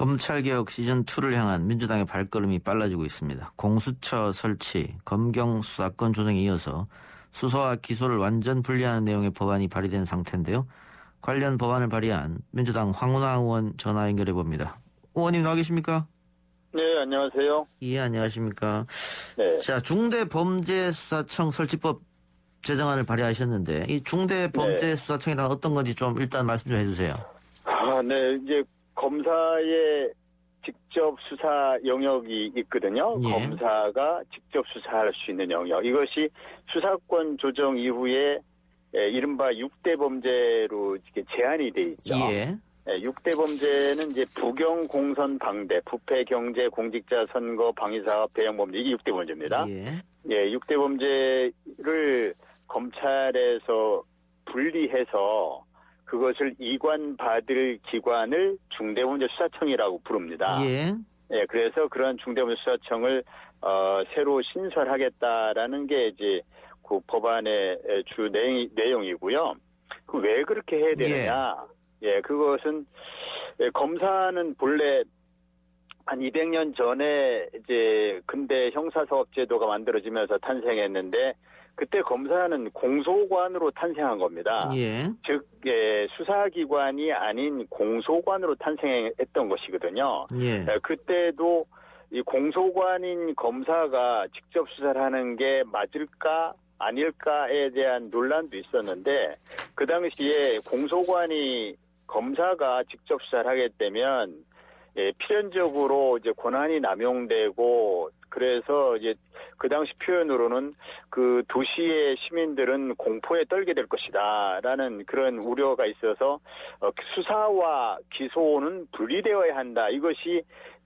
검찰개혁 시즌2를 향한 민주당의 발걸음이 빨라지고 있습니다. 공수처 설치, 검경 수사권 조정에 이어서 수사와 기소를 완전 분리하는 내용의 법안이 발의된 상태인데요. 관련 법안을 발의한 민주당 황운하 의원 전화 연결해봅니다. 의원님 나와 계십니까? 네, 안녕하세요. 예, 안녕하십니까. 네. 자, 중대범죄수사청 설치법 제정안을 발의하셨는데 이 중대범죄수사청이란 어떤 건지 좀 일단 말씀 좀 해주세요. 네. 이제 검사의 직접 수사 영역이 있거든요. 예. 검사가 직접 수사할 수 있는 영역. 이것이 수사권 조정 이후에 이른바 6대 범죄로 이렇게 제한이 돼 있죠. 예. 6대 범죄는 이제 부경, 공선, 방대, 부패, 경제, 공직자, 선거, 방위사업, 배영범죄 이게 6대 범죄입니다. 예. 6대 범죄를 검찰에서 분리해서 그것을 이관받을 기관을 중대범죄수사청이라고 부릅니다. 예. 그래서 그런 중대범죄수사청을 새로 신설하겠다라는 게 이제 그 법안의 주 내용이고요. 왜 그렇게 해야 되느냐? 그것은 검사는 본래 한 200년 전에 이제 근대 형사사법제도가 만들어지면서 탄생했는데 그때 검사는 공소관으로 탄생한 겁니다. 예. 즉 수사기관이 아닌 공소관으로 탄생했던 것이거든요. 예. 그때도 이 공소관인 검사가 직접 수사를 하는 게 맞을까 아닐까에 대한 논란도 있었는데 그 당시에 공소관이 검사가 직접 수사를 하게 되면 필연적으로 이제 권한이 남용되고 그래서 이제 그 당시 표현으로는 그 도시의 시민들은 공포에 떨게 될 것이다라는 그런 우려가 있어서 수사와 기소는 분리되어야 한다. 이것이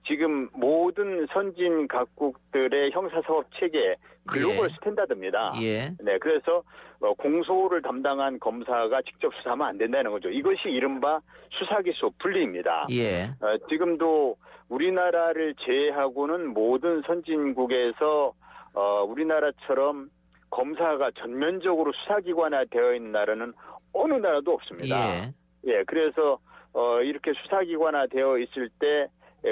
지금 모든 선진 각국들의 형사사법 체계 글로벌 스탠다드입니다. 예. 네, 그래서 공소를 담당한 검사가 직접 수사하면 안 된다는 거죠. 이것이 이른바 수사기소 분리입니다. 예. 지금도 우리나라를 제외하고는 모든 선진국에서 우리나라처럼 검사가 전면적으로 수사기관화되어 있는 나라는 어느 나라도 없습니다. 그래서 이렇게 수사기관화되어 있을 때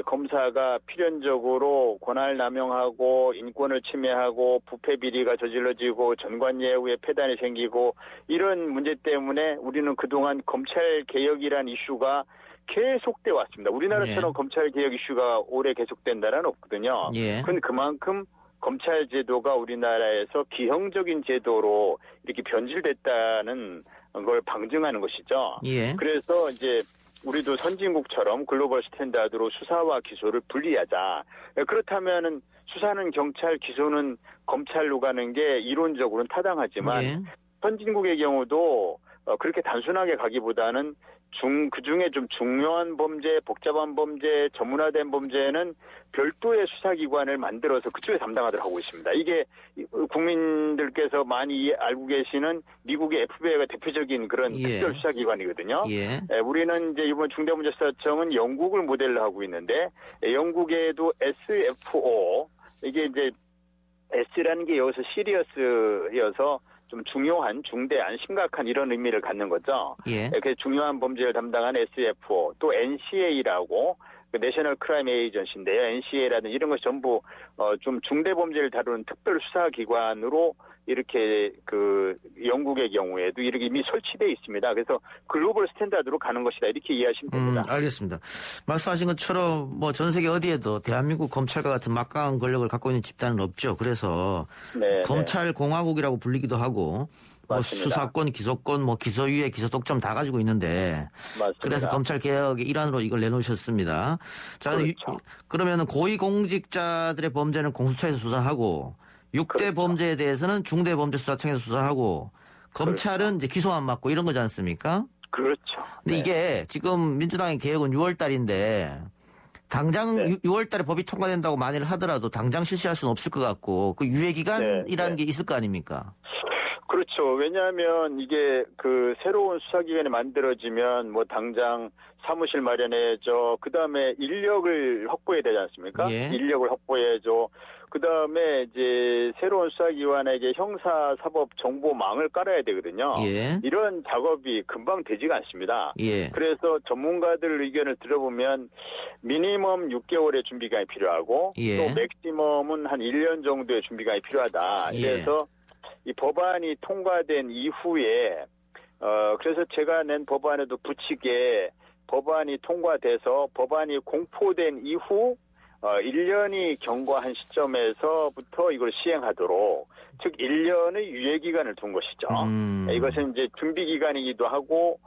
검사가 필연적으로 권한을 남용하고 인권을 침해하고 부패 비리가 저질러지고 전관예우에 폐단이 생기고 이런 문제 때문에 우리는 그동안 검찰개혁이란 이슈가 계속돼 왔습니다. 우리나라처럼 검찰개혁 이슈가 오래 계속된 나라는 없거든요. 그건 그만큼 검찰 제도가 우리나라에서 기형적인 제도로 이렇게 변질됐다는 걸 방증하는 것이죠. 그래서 이제 우리도 선진국처럼 글로벌 스탠다드로 수사와 기소를 분리하자. 그렇다면은 수사는 경찰, 기소는 검찰로 가는 게 이론적으로는 타당하지만 선진국의 경우도 그렇게 단순하게 가기보다는 그중에 좀 중요한 범죄, 복잡한 범죄, 전문화된 범죄는 별도의 수사기관을 만들어서 그쪽에 담당하도록 하고 있습니다. 이게 국민들께서 많이 알고 계시는 미국의 FBI가 대표적인 그런 특별 수사기관이거든요. 우리는 이제 이번 중대범죄수사청은 영국을 모델로 하고 있는데 영국에도 SFO 이게 이제 S라는 게 여기서 시리어스여서 좀 중요한, 중대한, 심각한 이런 의미를 갖는 거죠. 그래서 중요한 범죄를 담당한 SFO, 또 NCA라고 내셔널 크라임 에이전시인데요. NCA라는 이런 것이 전부 좀 중대 범죄를 다루는 특별 수사 기관으로 이렇게 그 영국의 경우에도 이렇게 이미 설치되어 있습니다. 그래서 글로벌 스탠다드로 가는 것이다. 이렇게 이해하시면 됩니다. 알겠습니다. 말씀하신 것처럼 뭐 전 세계 어디에도 대한민국 검찰과 같은 막강한 권력을 갖고 있는 집단은 없죠. 그래서 검찰 공화국이라고 불리기도 하고 뭐 수사권, 기소권, 뭐 기소유예, 기소독점 다 가지고 있는데 그래서 검찰 개혁의 일환으로 이걸 내놓으셨습니다. 자, 그러면은 고위공직자들의 범죄는 공수처에서 수사하고 6대 범죄에 대해서는 중대범죄수사청에서 수사하고 검찰은 이제 기소만 맡고 이런 거지 않습니까? 그렇죠. 근데 이게 지금 민주당의 개혁은 6월 달인데 당장 6월 달에 법이 통과된다고 만일 하더라도 당장 실시할 수는 없을 것 같고 그 유예기간이라는 게 있을 거 아닙니까? 그렇죠. 왜냐하면 이게 그 새로운 수사기관이 만들어지면 뭐 당장 사무실 마련해줘. 그 다음에 인력을 확보해야 되지 않습니까? 인력을 확보해줘. 그다음에 이제 새로운 수사기관에게 형사사법정보망을 깔아야 되거든요. 예. 이런 작업이 금방 되지가 않습니다. 예. 그래서 전문가들 의견을 들어보면 미니멈 6개월의 준비기간이 필요하고 예. 또 맥시멈은 한 1년 정도의 준비기간이 필요하다. 그래서 이 법안이 통과된 이후에 그래서 제가 낸 법안에도 붙이게 법안이 통과돼서 법안이 공포된 이후 1년이 경과한 시점에서부터 이걸 시행하도록, 즉 1년의 유예기간을 둔 것이죠. 이것은 이제 준비기간이기도 하고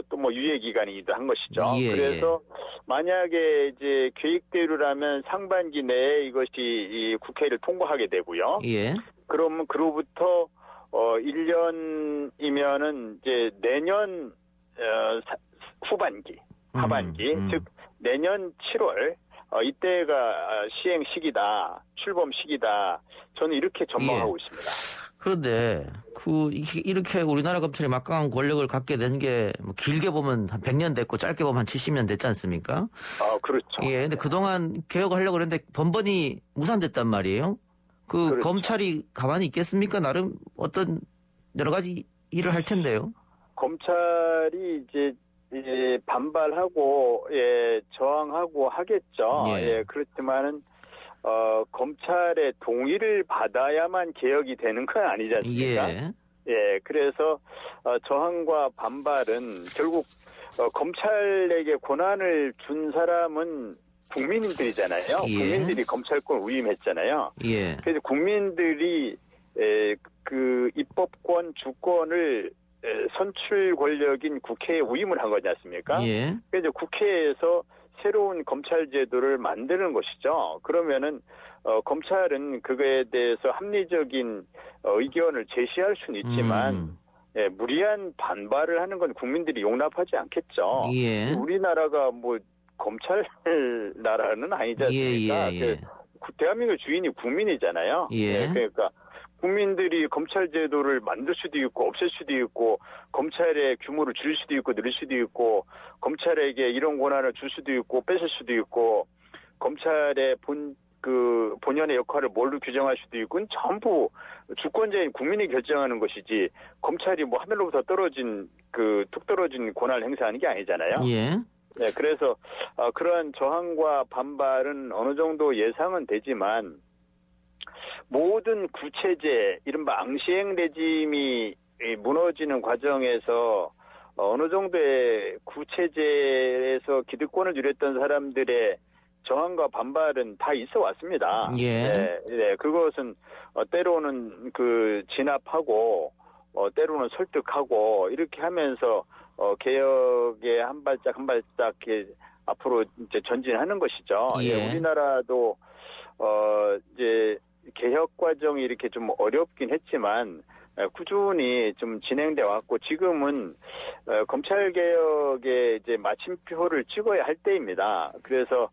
또 뭐 유예기간이기도 한 것이죠. 예. 그래서 만약에 이제 계획대로라면 상반기 내에 이것이 이 국회를 통과하게 되고요. 예. 그러면 그로부터 1년이면은 이제 내년 후반기, 하반기, 즉 내년 7월 이때가 시행 시기다, 출범 시기다. 저는 이렇게 전망하고 있습니다. 그런데 이렇게 우리나라 검찰이 막강한 권력을 갖게 된 게 길게 보면 한 100년 됐고 짧게 보면 한 70년 됐지 않습니까? 그렇죠. 예. 근데 그동안 개혁하려고 그랬는데 번번이 무산됐단 말이에요. 그렇죠. 검찰이 가만히 있겠습니까? 나름 어떤 여러 가지 일을 할 텐데요. 검찰이 이제 반발하고 저항하고 하겠죠. 그렇지만은 검찰의 동의를 받아야만 개혁이 되는 건 아니지 않습니까? 그래서 저항과 반발은 결국 검찰에게 권한을 준 사람은 국민들이잖아요. 국민들이 검찰권을 위임했잖아요. 그래서 국민들이 그 입법권, 주권을 선출 권력인 국회에 위임을 한 거지 않습니까? 그래서 국회에서 새로운 검찰 제도를 만드는 것이죠. 그러면은 검찰은 그거에 대해서 합리적인 의견을 제시할 수는 있지만 무리한 반발을 하는 건 국민들이 용납하지 않겠죠. 우리나라가 뭐 검찰 나라는 아니지 않습니까? 대한민국 주인이 국민이잖아요. 그러니까 국민들이 검찰 제도를 만들 수도 있고 없앨 수도 있고 검찰의 규모를 줄일 수도 있고 늘릴 수도 있고 검찰에게 이런 권한을 줄 수도 있고 뺏을 수도 있고 검찰의 본연의 역할을 뭘로 규정할 수도 있고 전부 주권자인 국민이 결정하는 것이지 검찰이 뭐 하늘로부터 뚝 떨어진 권한을 행사하는 게 아니잖아요. 그래서 그러한 저항과 반발은 어느 정도 예상은 되지만 모든 구체제, 이른바 앙시행 레짐이 무너지는 과정에서 어느 정도의 구체제에서 기득권을 누렸던 사람들의 저항과 반발은 다 있어 왔습니다. 그것은 때로는 진압하고 때로는 설득하고 이렇게 하면서 개혁에 한 발짝 한 발짝 앞으로 이제 전진하는 것이죠. 우리나라도 이제 개혁 과정이 이렇게 좀 어렵긴 했지만 꾸준히 좀 진행돼 왔고 지금은 검찰 개혁의 이제 마침표를 찍어야 할 때입니다. 그래서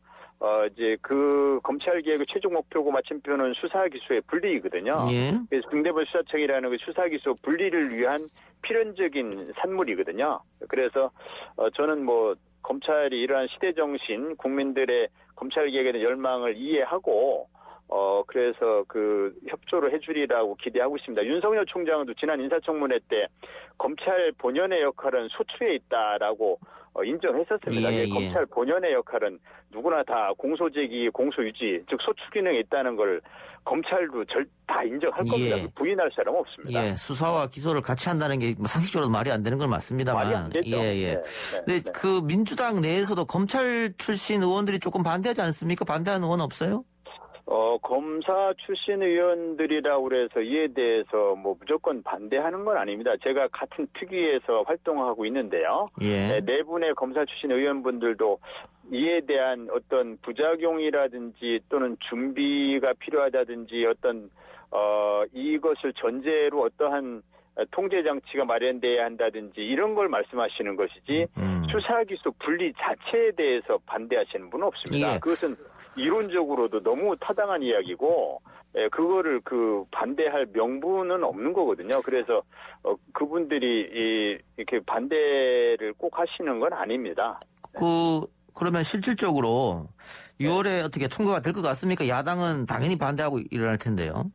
이제 그 검찰 개혁의 최종 목표고 마침표는 수사 기소의 분리이거든요. 그래서 중대본 수사청이라는 그 수사 기소 분리를 위한 필연적인 산물이거든요. 그래서 저는 뭐 검찰이 이러한 시대 정신, 국민들의 검찰 개혁에 대한 열망을 이해하고 그래서 협조를 해주리라고 기대하고 있습니다. 윤석열 총장도 지난 인사청문회 때 검찰 본연의 역할은 소추에 있다라고 인정했었습니다. 검찰 본연의 역할은 누구나 다 공소제기, 공소유지, 즉 소추 기능에 있다는 걸 검찰도 다 인정할 겁니다. 부인할 사람은 없습니다. 수사와 기소를 같이 한다는 게 상식적으로 말이 안 되는 건 맞습니다만. 말이 안 되죠. 근데 그 민주당 내에서도 검찰 출신 의원들이 조금 반대하지 않습니까? 반대하는 의원 없어요? 검사 출신 의원들이라고 그래서 이에 대해서 뭐 무조건 반대하는 건 아닙니다. 제가 같은 특위에서 활동하고 있는데요. 네 분의 검사 출신 의원분들도 이에 대한 어떤 부작용이라든지 또는 준비가 필요하다든지 어떤 이것을 전제로 어떠한 통제 장치가 마련돼야 한다든지 이런 걸 말씀하시는 것이지 수사 기소 분리 자체에 대해서 반대하시는 분은 없습니다. 그것은 이론적으로도 너무 타당한 이야기고 그거를 반대할 명분은 없는 거거든요. 그래서 그분들이 이렇게 반대를 꼭 하시는 건 아닙니다. 그러면 실질적으로 6월에 어떻게 통과가 될 것 같습니까? 야당은 당연히 반대하고 일어날 텐데요.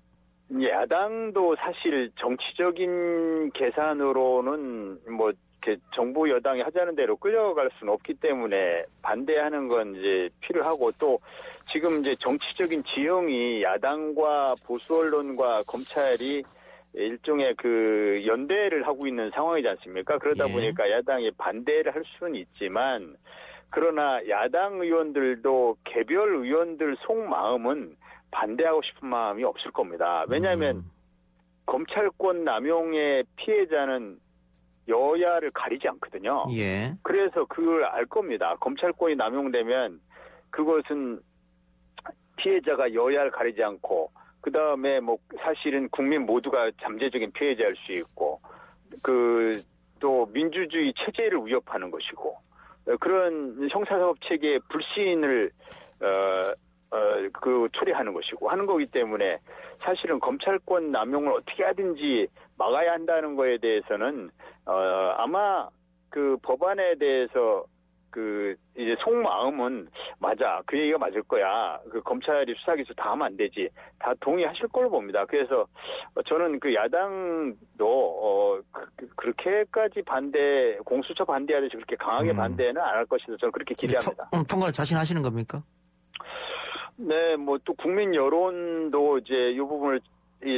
야당도 사실 정치적인 계산으로는 뭐 이렇게 정부 여당이 하자는 대로 끌려갈 수는 없기 때문에 반대하는 건 이제 필요하고, 또 지금 이제 정치적인 지형이 야당과 보수 언론과 검찰이 일종의 그 연대를 하고 있는 상황이지 않습니까? 그러다 보니까 야당이 반대를 할 수는 있지만, 그러나 야당 의원들도 개별 의원들 속마음은 반대하고 싶은 마음이 없을 겁니다. 왜냐하면 검찰권 남용의 피해자는 여야를 가리지 않거든요. 예. 그래서 그걸 알 겁니다. 검찰권이 남용되면 그것은 피해자가 여야를 가리지 않고, 그 다음에 뭐 사실은 국민 모두가 잠재적인 피해자일 수 있고, 그 또 민주주의 체제를 위협하는 것이고, 그런 형사사법 체계의 불신을 초래하는 것이고 하는 거기 때문에, 사실은 검찰권 남용을 어떻게 하든지 막아야 한다는 거에 대해서는 아마 그 법안에 대해서 그 이제 속마음은 맞아, 그 얘기가 맞을 거야, 그 검찰이 수사기소 다 하면 안 되지, 다 동의하실 걸로 봅니다. 그래서 저는 그 야당도 그렇게까지 반대, 공수처 반대하듯이 그렇게 강하게 반대는 안 할 것이다, 저는 그렇게 기대합니다. 통과를 자신하시는 겁니까? 네, 뭐 또 국민 여론도 이제 이 부분을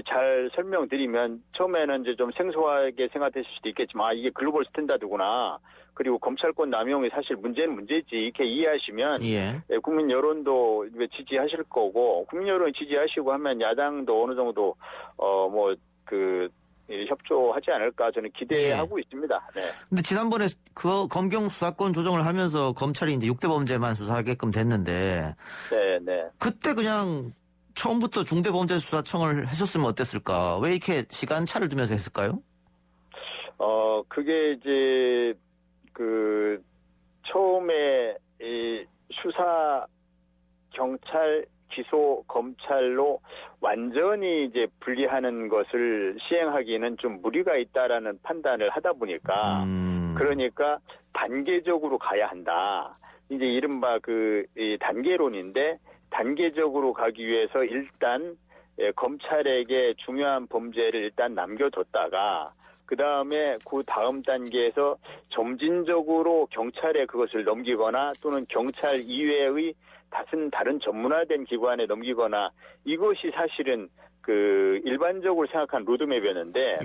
잘 설명드리면, 처음에는 이제 좀 생소하게 생각하실 수도 있겠지만, 이게 글로벌 스탠다드구나, 그리고 검찰권 남용이 사실 문제는 문제지, 이렇게 이해하시면 국민 여론도 지지하실 거고, 국민 여론이 지지하시고 하면 야당도 어느 정도 협조하지 않을까 저는 기대하고 있습니다. 네. 근데 지난번에 그 검경 수사권 조정을 하면서 검찰이 이제 6대 범죄만 수사하게끔 됐는데, 네. 그때 그냥 처음부터 중대범죄수사청을 했었으면 어땠을까? 왜 이렇게 시간차를 두면서 했을까요? 그게 이제 그 처음에 이 수사, 경찰, 기소, 검찰로 완전히 이제 분리하는 것을 시행하기는 좀 무리가 있다라는 판단을 하다 보니까, 그러니까 단계적으로 가야 한다. 이제 이른바 이 단계론인데, 단계적으로 가기 위해서 일단 검찰에게 중요한 범죄를 일단 남겨뒀다가, 그 다음에 그 다음 단계에서 점진적으로 경찰에 그것을 넘기거나, 또는 경찰 이외의 다른 전문화된 기관에 넘기거나, 이것이 사실은 그 일반적으로 생각한 로드맵이었는데,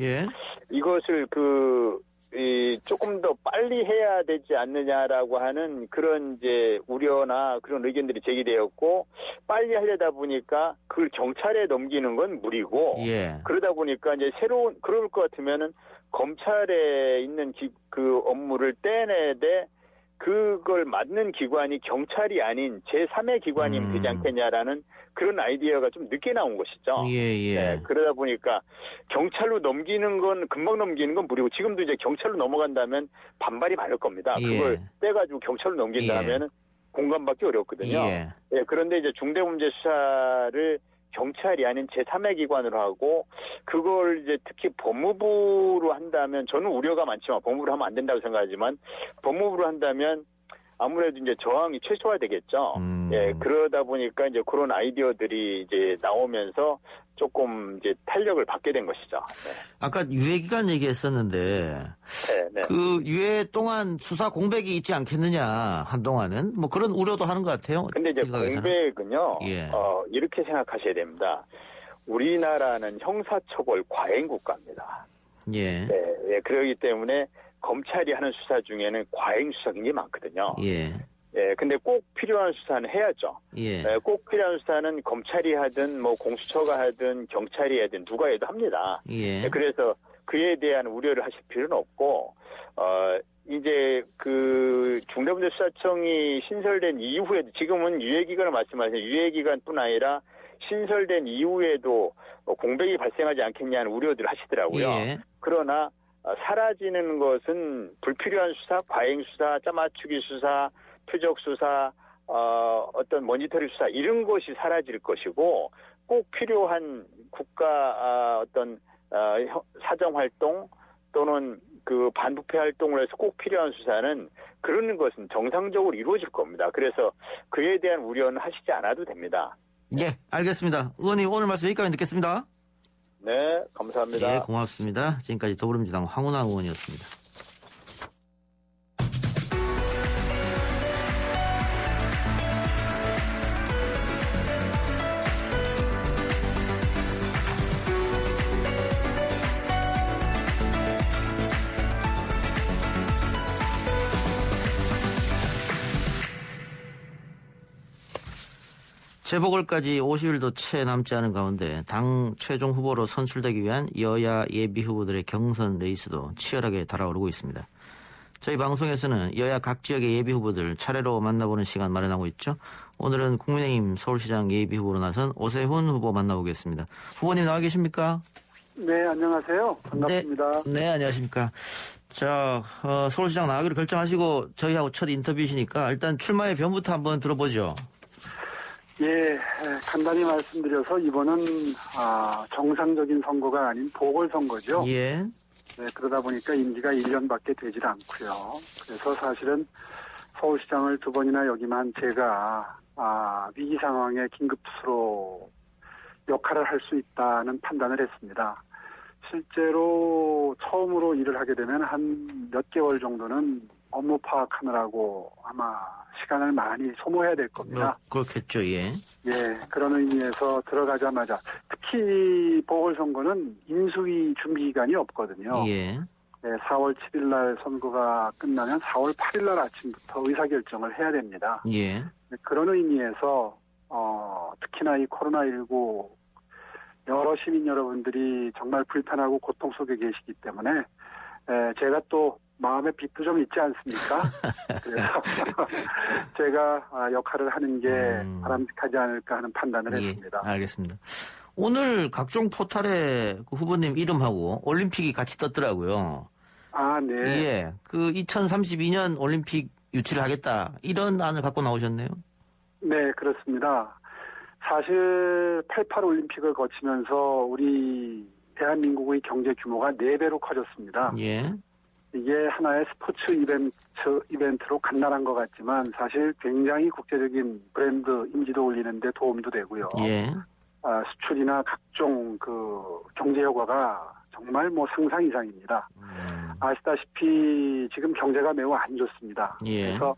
이것을 조금 더 빨리 해야 되지 않느냐라고 하는 그런 이제 우려나 그런 의견들이 제기되었고, 빨리 하려다 보니까 그걸 경찰에 넘기는 건 무리고, 그러다 보니까 이제 그럴 것 같으면은 검찰에 있는 그 업무를 떼내되 그걸 맡는 기관이 경찰이 아닌 제3의 기관이면 되지 않겠냐라는 그런 아이디어가 좀 늦게 나온 것이죠. 네, 그러다 보니까 경찰로 넘기는 건, 금방 넘기는 건 무리고, 지금도 이제 경찰로 넘어간다면 반발이 많을 겁니다. 그걸 떼가지고 경찰로 넘긴다 하면은 공감받기 어렵거든요. 그런데 이제 중대범죄 수사를 경찰이 아닌 제3의 기관으로 하고, 그걸 이제 특히 법무부로 한다면, 저는 우려가 많지만 법무부로 하면 안 된다고 생각하지만, 법무부로 한다면 아무래도 이제 저항이 최소화되겠죠. 그러다 보니까 이제 그런 아이디어들이 이제 나오면서 조금 이제 탄력을 받게 된 것이죠. 아까 유예 기간 얘기했었는데, 그 유예 동안 수사 공백이 있지 않겠느냐, 한동안은 뭐 그런 우려도 하는 것 같아요. 근데 이제 공백은요, 이렇게 생각하셔야 됩니다. 우리나라는 형사처벌 과잉 국가입니다. 그러기 때문에 검찰이 하는 수사 중에는 과잉 수사가 많거든요. 근데 꼭 필요한 수사는 해야죠. 꼭 필요한 수사는 검찰이 하든 뭐 공수처가 하든 경찰이 하든 누가 해도 합니다. 그래서 그에 대한 우려를 하실 필요는 없고, 이제 그 중대범죄수사청이 신설된 이후에도, 지금은 유예기간을 말씀하시는 유예기간뿐 아니라 신설된 이후에도 공백이 발생하지 않겠냐는 우려들을 하시더라고요. 그러나 사라지는 것은 불필요한 수사, 과잉 수사, 짜맞추기 수사, 표적 수사, 어떤 모니터링 수사, 이런 것이 사라질 것이고, 꼭 필요한 국가 어떤 사정 활동 또는 그 반부패 활동을 해서 꼭 필요한 수사는 그런 것은 정상적으로 이루어질 겁니다. 그래서 그에 대한 우려는 하시지 않아도 됩니다. 예, 알겠습니다. 의원님 오늘 말씀 여기까지 듣겠습니다. 네, 감사합니다. 예, 고맙습니다. 지금까지 더불어민주당 황운하 의원이었습니다. 재보궐까지 50일도 채 남지 않은 가운데 당 최종 후보로 선출되기 위한 여야 예비 후보들의 경선 레이스도 치열하게 달아오르고 있습니다. 저희 방송에서는 여야 각 지역의 예비 후보들 차례로 만나보는 시간 마련하고 있죠. 오늘은 국민의힘 서울시장 예비 후보로 나선 오세훈 후보 만나보겠습니다. 후보님 나와 계십니까? 네, 안녕하세요. 반갑습니다. 네, 안녕하십니까. 자, 서울시장 나가기로 결정하시고 저희하고 첫 인터뷰시니까 일단 출마의 변부터 한번 들어보죠. 예, 간단히 말씀드려서 이번은 정상적인 선거가 아닌 보궐선거죠. 예. 네, 그러다 보니까 임기가 1년밖에 되질 않고요. 그래서 사실은 서울시장을 2번이나 역임한 제가 위기 상황에 긴급수로 역할을 할 수 있다는 판단을 했습니다. 실제로 처음으로 일을 하게 되면 한 몇 개월 정도는 업무 파악하느라고 아마 시간을 많이 소모해야 될 겁니다. 그렇겠죠, 예. 예, 그런 의미에서 들어가자마자 특히 보궐선거는 인수위 준비 기간이 없거든요. 예. 네, 4월 7일 날 선거가 끝나면 4월 8일 날 아침부터 의사결정을 해야 됩니다. 예. 네, 그런 의미에서 특히나 이 코로나19 여러 시민 여러분들이 정말 불편하고 고통 속에 계시기 때문에 제가 또 마음의 빚도 좀 있지 않습니까? 그래서 제가 역할을 하는 게 바람직하지 않을까 하는 판단을 했습니다. 알겠습니다. 오늘 각종 포탈에 그 후보님 이름하고 올림픽이 같이 떴더라고요. 네. 예. 그 2032년 올림픽 유치를 하겠다. 이런 안을 갖고 나오셨네요. 네, 그렇습니다. 사실 88 올림픽을 거치면서 우리 대한민국의 경제 규모가 4배로 커졌습니다. 예. 이게 하나의 스포츠 이벤트로 간단한 것 같지만 사실 굉장히 국제적인 브랜드 인지도 올리는 데 도움도 되고요. 예. 수출이나 각종 그 경제 효과가 정말 상상 이상입니다. 아시다시피 지금 경제가 매우 안 좋습니다. 예. 그래서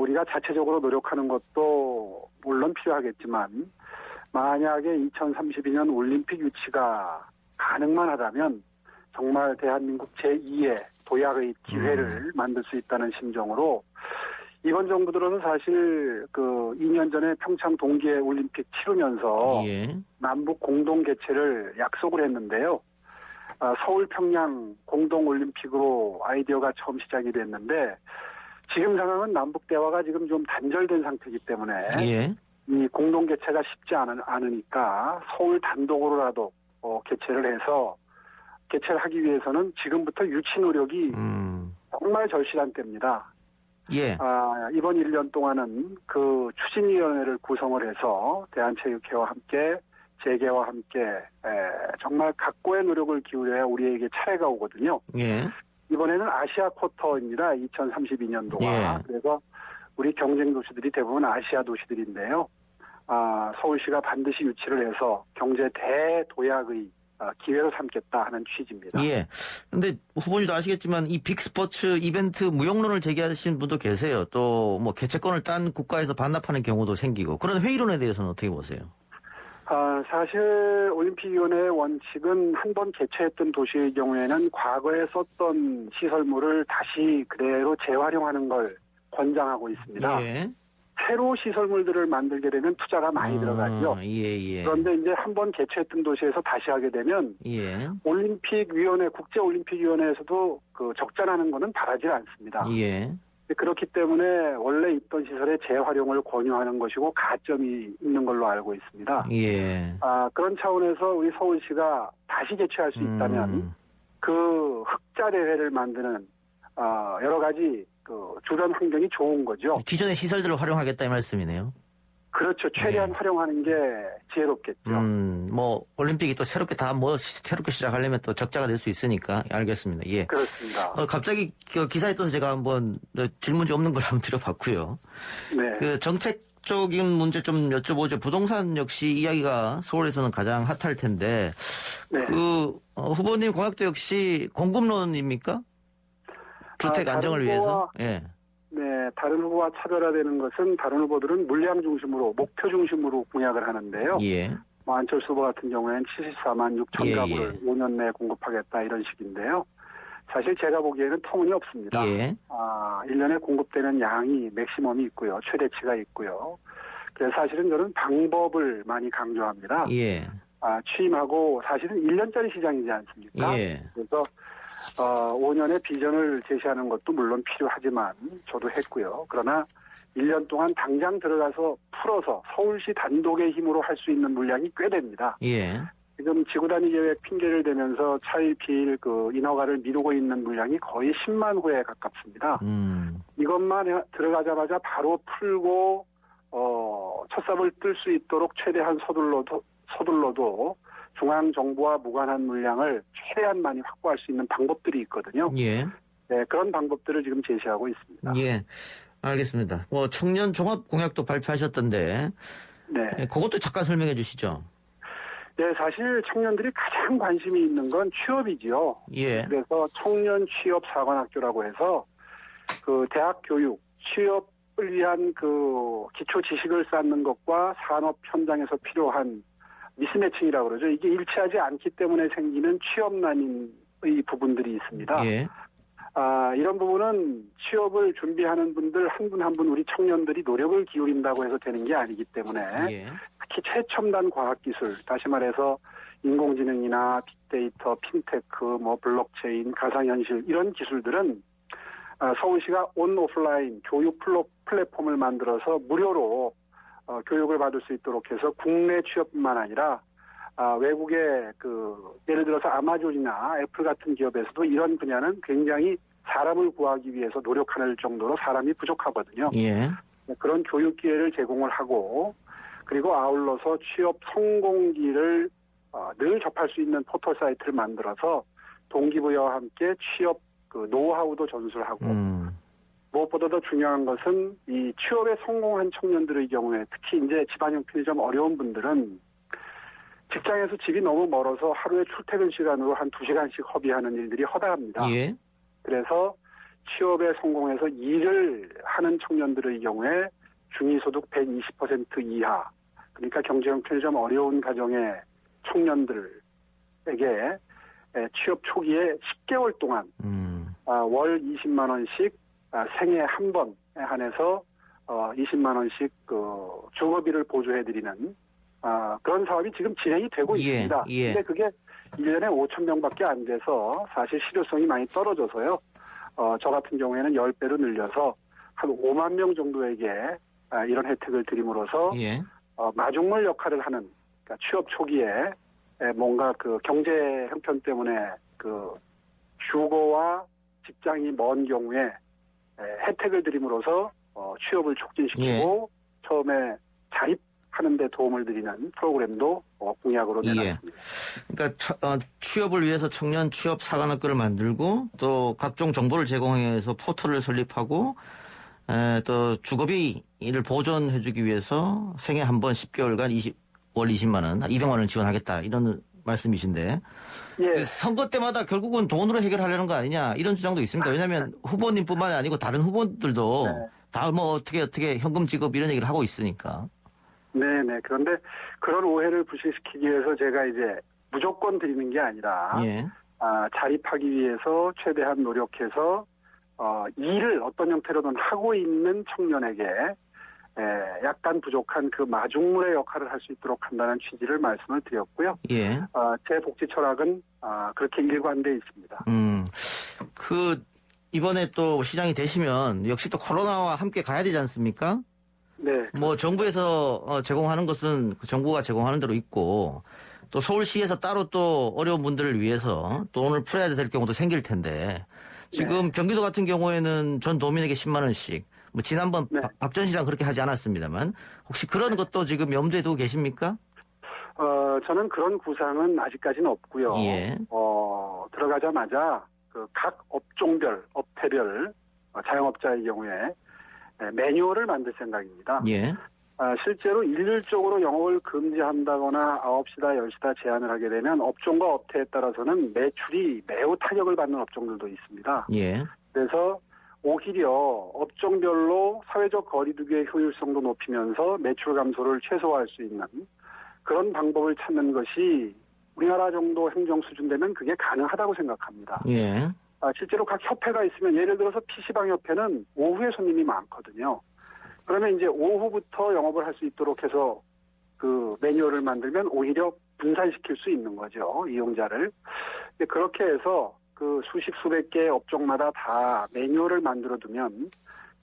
우리가 자체적으로 노력하는 것도 물론 필요하겠지만 만약에 2032년 올림픽 유치가 가능만 하다면 정말 대한민국 제2의 도약의 기회를 만들 수 있다는 심정으로 이번 정부 들어서 사실 그 2년 전에 평창 동계 올림픽 치르면서 예. 남북 공동 개최를 약속을 했는데요. 서울 평양 공동 올림픽으로 아이디어가 처음 시작이 됐는데 지금 상황은 남북 대화가 지금 좀 단절된 상태이기 때문에 예. 이 공동 개최가 쉽지 않으니까 서울 단독으로라도 개최를 해서 개최를 하기 위해서는 지금부터 유치 노력이 정말 절실한 때입니다. 예. 이번 1년 동안은 그 추진위원회를 구성을 해서 대한체육회와 함께 재계와 함께 정말 각고의 노력을 기울여야 우리에게 차례가 오거든요. 예. 이번에는 아시아 쿼터입니다. 2032년도가. 예. 그래서 우리 경쟁 도시들이 대부분 아시아 도시들인데요. 서울시가 반드시 유치를 해서 경제 대도약의 기회로 삼겠다 하는 취지입니다. 예. 근데 후보님도 아시겠지만 이 빅스포츠 이벤트 무용론을 제기하신 분도 계세요. 또 개최권을 딴 국가에서 반납하는 경우도 생기고 그런 회의론에 대해서는 어떻게 보세요? 사실 올림픽위원회의 원칙은 한 번 개최했던 도시의 경우에는 과거에 썼던 시설물을 다시 그대로 재활용하는 걸 권장하고 있습니다. 예. 새로 시설물들을 만들게 되면 투자가 많이 들어가죠. 예. 그런데 이제 한 번 개최했던 도시에서 다시 하게 되면 예. 올림픽위원회, 국제올림픽위원회에서도 그 적자나는 거는 바라지 않습니다. 예. 그렇기 때문에 원래 있던 시설의 재활용을 권유하는 것이고 가점이 있는 걸로 알고 있습니다. 예. 그런 차원에서 우리 서울시가 다시 개최할 수 있다면 그 흑자 대회를 만드는 여러 가지 그 주변 환경이 좋은 거죠. 기존의 시설들을 활용하겠다 이 말씀이네요. 그렇죠. 최대한 네. 활용하는 게 지혜롭겠죠. 뭐 올림픽이 또 새롭게 새롭게 시작하려면 또 적자가 될 수 있으니까 알겠습니다. 예. 그렇습니다. 갑자기 기사에 떠서 제가 한번 질문지 없는 걸 한번 드려봤고요. 네. 그 정책적인 문제 좀 여쭤보죠. 부동산 역시 이야기가 서울에서는 가장 핫할 텐데 네. 후보님 공약도 역시 공급론입니까? 주택 안정을 위해서? 예. 네, 다른 후보와 차별화되는 것은 다른 후보들은 물량 중심으로, 목표 중심으로 공약을 하는데요. 예. 안철수 후보 같은 경우에는 74만 6천 가구를 5년 내에 공급하겠다 이런 식인데요. 사실 제가 보기에는 터무니없습니다. 예. 1년에 공급되는 양이 맥시멈이 있고요. 최대치가 있고요. 그래서 사실은 저는 방법을 많이 강조합니다. 예. 취임하고 사실은 1년짜리 시장이지 않습니까? 예. 그래서 5년의 비전을 제시하는 것도 물론 필요하지만 저도 했고요. 그러나 1년 동안 당장 들어가서 풀어서 서울시 단독의 힘으로 할 수 있는 물량이 꽤 됩니다. 예. 지금 지구단위 계획 핑계를 대면서 차일피일 인허가를 미루고 있는 물량이 거의 10만 호에 가깝습니다. 이것만 들어가자마자 바로 풀고 첫삽을 뜰 수 있도록 최대한 서둘러도 중앙정부와 무관한 물량을 최대한 많이 확보할 수 있는 방법들이 있거든요. 예. 네, 그런 방법들을 지금 제시하고 있습니다. 예. 알겠습니다. 청년 종합 공약도 발표하셨던데, 네. 그것도 잠깐 설명해 주시죠. 네, 사실 청년들이 가장 관심이 있는 건 취업이지요. 예. 그래서 청년 취업 사관학교라고 해서 대학 교육, 취업을 위한 기초 지식을 쌓는 것과 산업 현장에서 필요한 미스매칭이라고 그러죠. 이게 일치하지 않기 때문에 생기는 취업난의 부분들이 있습니다. 예. 이런 부분은 취업을 준비하는 분들 한 분 한 분 우리 청년들이 노력을 기울인다고 해서 되는 게 아니기 때문에 예. 특히 최첨단 과학기술, 다시 말해서 인공지능이나 빅데이터, 핀테크, 블록체인, 가상현실 이런 기술들은 서울시가 온오프라인 교육 플랫폼을 만들어서 무료로 교육을 받을 수 있도록 해서 국내 취업뿐만 아니라 외국의 예를 들어서 아마존이나 애플 같은 기업에서도 이런 분야는 굉장히 사람을 구하기 위해서 노력할 정도로 사람이 부족하거든요. 예. 그런 교육 기회를 제공을 하고 그리고 아울러서 취업 성공기를 늘 접할 수 있는 포털 사이트를 만들어서 동기부여와 함께 취업 노하우도 전수하고 무엇보다 더 중요한 것은 이 취업에 성공한 청년들의 경우에 특히 이제 집안 형편이 좀 어려운 분들은 직장에서 집이 너무 멀어서 하루에 출퇴근 시간으로 한 2시간씩 허비하는 일들이 허다합니다. 예. 그래서 취업에 성공해서 일을 하는 청년들의 경우에 중위소득 120% 이하, 그러니까 경제 형편이 좀 어려운 가정의 청년들에게 취업 초기에 10개월 동안 월 20만 원씩 생애 한 번에 한해서 20만 원씩 주거비를 보조해드리는 그런 사업이 지금 진행이 되고 있습니다. 예. 근데 그게 1년에 5천 명밖에 안 돼서 사실 실효성이 많이 떨어져서요. 저 같은 경우에는 10배로 늘려서 한 5만 명 정도에게 이런 혜택을 드림으로써 예. 마중물 역할을 하는 그러니까 취업 초기에 뭔가 경제 형편 때문에 주거와 직장이 먼 경우에 혜택을 드림으로써 취업을 촉진시키고 처음에 자립하는 데 도움을 드리는 프로그램도 공약으로 내놨습니다. 그러니까 취업을 위해서 청년 취업 사관학교를 만들고 또 각종 정보를 제공해서 포털을 설립하고 또 주거비를 보존해주기 위해서 생애 한 번 10개월간 월 20만 원, 200만 원을 지원하겠다 이런 말씀이신데 예. 선거 때마다 결국은 돈으로 해결하려는 거 아니냐 이런 주장도 있습니다. 왜냐하면 후보님뿐만 아니고 다른 후보들도 다 어떻게 현금 지급 이런 얘기를 하고 있으니까. 네네. 그런데 그런 오해를 불식시키기 위해서 제가 이제 무조건 드리는 게 아니라 예. 자립하기 위해서 최대한 노력해서 일을 어떤 형태로든 하고 있는 청년에게 약간 부족한 마중물의 역할을 할 수 있도록 한다는 취지를 말씀을 드렸고요. 예. 제 복지 철학은 그렇게 일관돼 있습니다. 이번에 또 시장이 되시면 역시 또 코로나와 함께 가야 되지 않습니까? 네. 정부에서 제공하는 것은 정부가 제공하는 대로 있고 또 서울시에서 따로 또 어려운 분들을 위해서 돈을 풀어야 될 경우도 생길 텐데 지금 경기도 같은 경우에는 전 도민에게 10만 원씩 뭐 지난번 네. 박 전 시장 그렇게 하지 않았습니다만 혹시 그런 것도 지금 염두에 두고 계십니까? 저는 그런 구상은 아직까지는 없고요. 예. 들어가자마자 그 각 업종별, 업태별 자영업자의 경우에 매뉴얼을 만들 생각입니다. 예. 실제로 일률적으로 영업을 금지한다거나 9시다, 10시다 제한을 하게 되면 업종과 업태에 따라서는 매출이 매우 타격을 받는 업종들도 있습니다. 예. 그래서 오히려 업종별로 사회적 거리두기의 효율성도 높이면서 매출 감소를 최소화할 수 있는 그런 방법을 찾는 것이 우리나라 정도 행정 수준 되면 그게 가능하다고 생각합니다. 예. 실제로 각 협회가 있으면 예를 들어서 PC방 협회는 오후에 손님이 많거든요. 그러면 이제 오후부터 영업을 할 수 있도록 해서 그 매뉴얼을 만들면 오히려 분산시킬 수 있는 거죠. 이용자를. 그렇게 해서 그 수십 수백 개의 업종마다 다 매뉴얼을 만들어 두면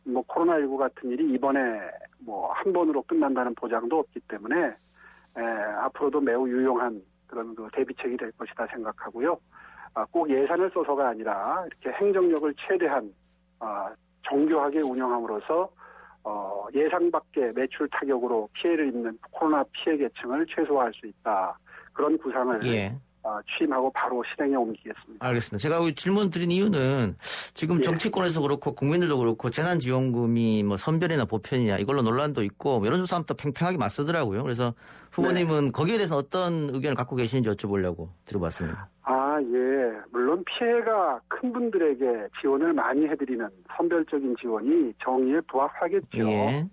뭐 코로나19 같은 일이 이번에 뭐 한 번으로 끝난다는 보장도 없기 때문에 앞으로도 매우 유용한 그런 그 대비책이 될 것이다 생각하고요. 꼭 예산을 써서가 아니라 이렇게 행정력을 최대한 정교하게 운영함으로써 예상 밖의 매출 타격으로 피해를 입는 코로나 피해 계층을 최소화할 수 있다. 그런 구상을 예. 취임하고 바로 실행에 옮기겠습니다. 알겠습니다. 제가 질문 드린 이유는 지금 예. 정치권에서 그렇고 국민들도 그렇고 재난지원금이 뭐 선별이나 보편이냐 이걸로 논란도 있고 여론조사하면 또 팽팽하게 맞서더라고요. 그래서 후보님은 거기에 대해서 어떤 의견을 갖고 계시는지 여쭤보려고 들어봤습니다. 예. 물론 피해가 큰 분들에게 지원을 많이 해드리는 선별적인 지원이 정의에 부합하겠죠. 예.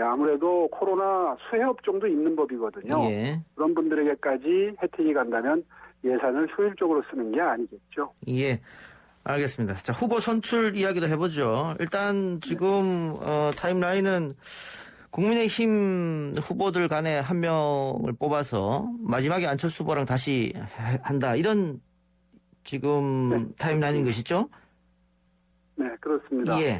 아무래도 코로나 수혜업종도 있는 법이거든요. 예. 그런 분들에게까지 혜택이 간다면 예산을 효율적으로 쓰는 게 아니겠죠. 예. 알겠습니다. 자, 후보 선출 이야기도 해보죠. 일단 지금 타임라인은 국민의힘 후보들 간에 한 명을 뽑아서 마지막에 안철수 후보랑 다시 한다. 이런 지금 타임라인인 것이죠? 네, 그렇습니다. 예.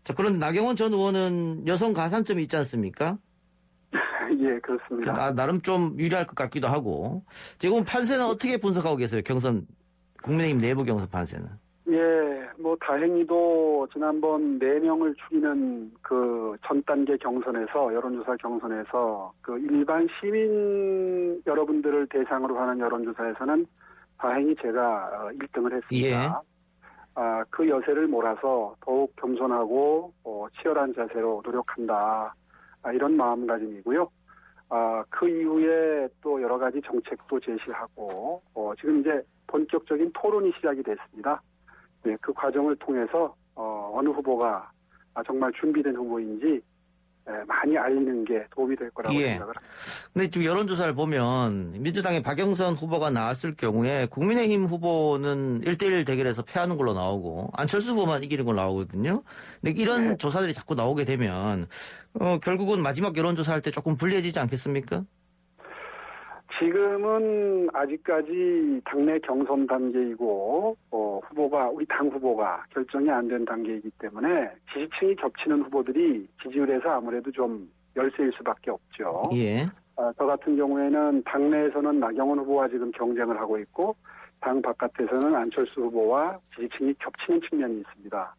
자, 그런데 나경원 전 의원은 여성 가산점이 있지 않습니까? 예, 그렇습니다. 나름 좀 유리할 것 같기도 하고. 지금 판세는 어떻게 분석하고 계세요? 경선, 국민의힘 내부 경선 판세는? 예, 뭐 다행히도 지난번 4명을 추리는 그 전 단계 경선에서 여론조사 경선에서 그 일반 시민 여러분들을 대상으로 하는 여론조사에서는 다행히 제가 1등을 했습니다. 그 여세를 몰아서 더욱 겸손하고 치열한 자세로 노력한다. 이런 마음가짐이고요. 그 이후에 또 여러 가지 정책도 제시하고 지금 이제 본격적인 토론이 시작이 됐습니다. 네, 그 과정을 통해서 어느 후보가 정말 준비된 후보인지 많이 알리는 게 도움이 될 거라고 생각을 합니다. 근데 지금 여론조사를 보면 민주당의 박영선 후보가 나왔을 경우에 국민의힘 후보는 1대1 대결에서 패하는 걸로 나오고 안철수 후보만 이기는 걸로 나오거든요. 근데 이런 조사들이 자꾸 나오게 되면 결국은 마지막 여론조사할 때 조금 불리해지지 않겠습니까? 지금은 아직까지 당내 경선 단계이고 우리 당 후보가 결정이 안 된 단계이기 때문에 지지층이 겹치는 후보들이 지지율에서 아무래도 좀 열세일 수밖에 없죠. 예. 저 같은 경우에는 당내에서는 나경원 후보와 지금 경쟁을 하고 있고 당 바깥에서는 안철수 후보와 지지층이 겹치는 측면이 있습니다.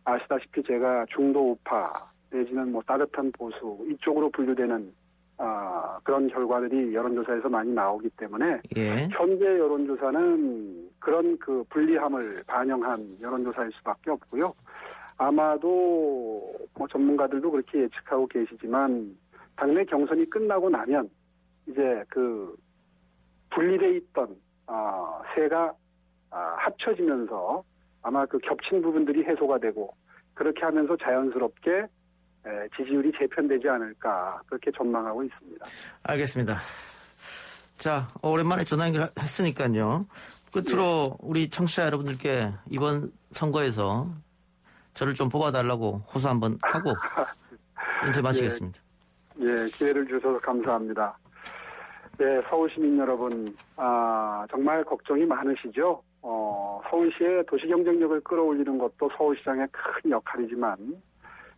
아시다시피 제가 중도 우파 내지는 뭐 따뜻한 보수 이쪽으로 분류되는 그런 결과들이 여론조사에서 많이 나오기 때문에 현재 여론조사는 그런 그 불리함을 반영한 여론조사일 수밖에 없고요. 아마도 뭐 전문가들도 그렇게 예측하고 계시지만 당내 경선이 끝나고 나면 이제 그 분리돼 있던 세가 합쳐지면서 아마 그 겹친 부분들이 해소가 되고 그렇게 하면서 자연스럽게 지지율이 재편되지 않을까 그렇게 전망하고 있습니다. 알겠습니다. 자, 오랜만에 전화 연결했으니까요. 끝으로 우리 청취자 여러분들께 이번 선거에서 저를 좀 뽑아달라고 호소 한번 하고 인터뷰 마치겠습니다. 예, 기회를 주셔서 감사합니다. 네, 서울시민 여러분, 정말 걱정이 많으시죠? 서울시의 도시경쟁력을 끌어올리는 것도 서울시장의 큰 역할이지만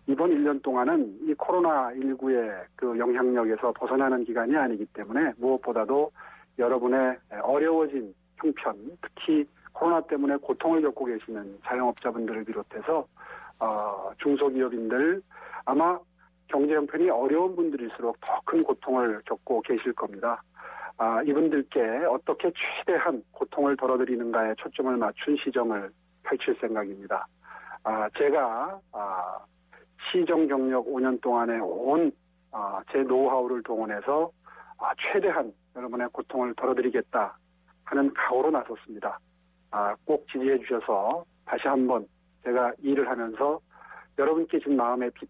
이번 1년 동안은 이 코로나19의 그 영향력에서 벗어나는 기간이 아니기 때문에 무엇보다도 여러분의 어려워진 형편, 특히 코로나 때문에 고통을 겪고 계시는 자영업자분들을 비롯해서 중소기업인들 아마 경제 형편이 어려운 분들일수록 더 큰 고통을 겪고 계실 겁니다. 이분들께 어떻게 최대한 고통을 덜어드리는가에 초점을 맞춘 시정을 펼칠 생각입니다. 제가 시정 경력 5년 동안에 온 제 노하우를 동원해서 최대한 여러분의 고통을 덜어드리겠다 하는 각오로 나섰습니다. 꼭 지지해 주셔서 다시 한번 제가 일을 하면서 여러분께 준 마음의 빚,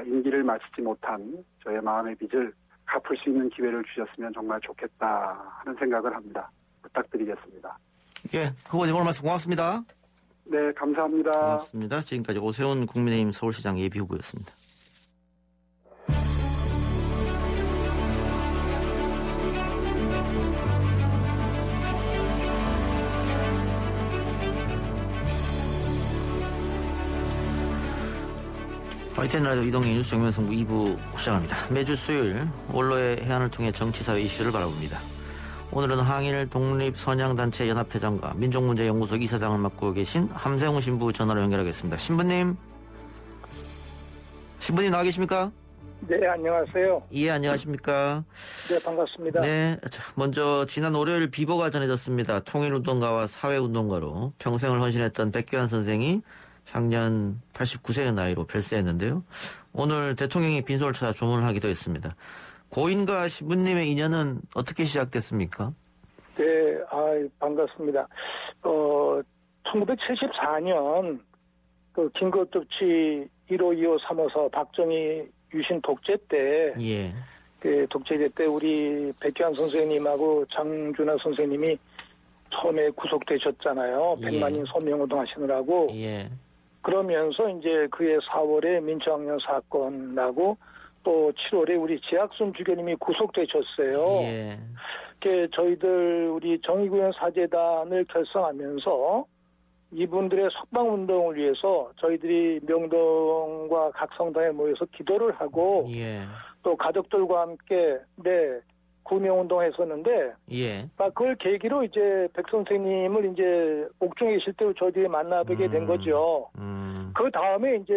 임기를 마치지 못한 저의 마음의 빚을 갚을 수 있는 기회를 주셨으면 정말 좋겠다 하는 생각을 합니다. 부탁드리겠습니다. 예, 후보님 오늘 말씀 고맙습니다. 네, 감사합니다. 고맙습니다. 지금까지 오세훈 국민의힘 서울시장 예비후보였습니다. YTN 라디오 이동희 뉴스 정면승부 2부 시작합니다. 매주 수요일 원로의 해안을 통해 정치사회 이슈를 바라봅니다. 오늘은 항일 독립선양단체 연합회장과 민족문제연구소 이사장을 맡고 계신 함세웅 신부 전화로 연결하겠습니다. 신부님 나와 계십니까? 네, 안녕하세요. 예, 안녕하십니까? 네, 반갑습니다. 네, 먼저 지난 월요일 비보가 전해졌습니다. 통일운동가와 사회운동가로 평생을 헌신했던 백규환 선생이 향년 89세의 나이로 별세했는데요. 오늘 대통령이 빈소를 찾아 조문을 하기도 했습니다. 고인과 신부님의 인연은 어떻게 시작됐습니까? 네, 반갑습니다. 1974년 그 긴급조치 1호, 2호, 3호서 박정희 유신 독재 때, 예. 그 독재제 때 우리 백규환 선생님하고 장준하 선생님이 처음에 구속되셨잖아요. 예. 100만인 서명운동 하시느라고. 예. 그러면서 이제 그해 4월에 민주학년 사건 나고 또 7월에 우리 지학순 주교님이 구속되셨어요. 예. 저희들 우리 정의구현 사재단을 결성하면서 이분들의 석방운동을 위해서 저희들이 명동과 각 성당에 모여서 기도를 하고 예. 또 가족들과 함께 구명운동을 했었는데 예. 그걸 계기로 이제 백 선생님을 이제 옥중에 계실 때 저희들이 만나뵙게 된 거죠. 그 다음에 이제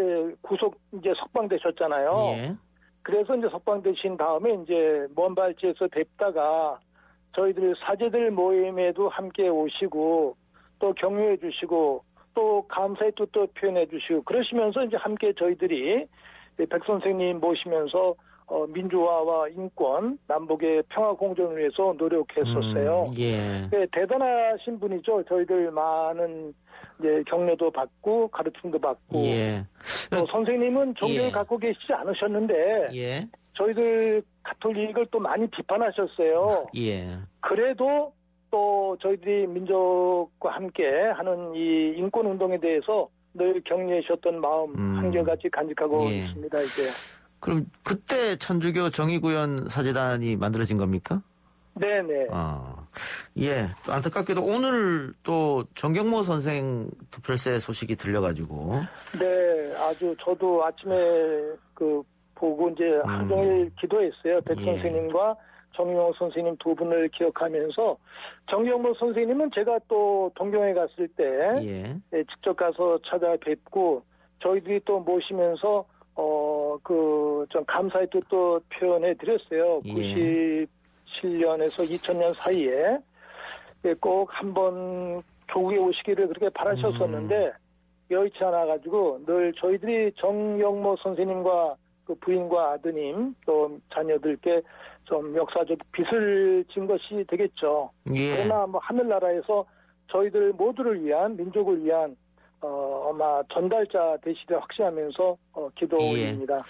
석방되셨잖아요. 예. 그래서 이제 석방되신 다음에 이제 먼 발치에서 뵙다가 저희들 사제들 모임에도 함께 오시고 또 격려해 주시고 또 감사의 뜻도 표현해 주시고 그러시면서 이제 함께 저희들이 백 선생님 모시면서 민주화와 인권, 남북의 평화 공존을 위해서 노력했었어요. 예. 네, 대단하신 분이죠. 저희들 많은 이제 격려도 받고 가르침도 받고. 예. 선생님은 종교를 예. 갖고 계시지 않으셨는데 예. 저희들 가톨릭을 또 많이 비판하셨어요. 예. 그래도 또 저희들이 민족과 함께 하는 이 인권 운동에 대해서 늘 격려해 주셨던 마음 한결같이 간직하고 예. 있습니다. 이제. 그럼 그때 천주교 정의구현 사재단이 만들어진 겁니까? 네네. 예. 또 안타깝게도 오늘 또 정경모 선생 별세 소식이 들려가지고. 네, 아주 저도 아침에 보고 이제 하루 종일 기도했어요. 백 예. 선생님과 정경모 선생님 두 분을 기억하면서 정경모 선생님은 제가 또 동경에 갔을 때 예. 직접 가서 찾아뵙고 저희들이 또 모시면서 좀 감사의 뜻도 표현해 드렸어요. 예. 97년에서 2000년 사이에 꼭 한번 교국에 오시기를 그렇게 바라셨었는데 여의치 않아가지고 늘 저희들이 정경모 선생님과 그 부인과 아드님 또 자녀들께 좀 역사적 빚을 진 것이 되겠죠. 예. 그러나 하늘나라에서 저희들 모두를 위한 민족을 위한 아마 전달자 되시를 확신하면서 기도 올립니다.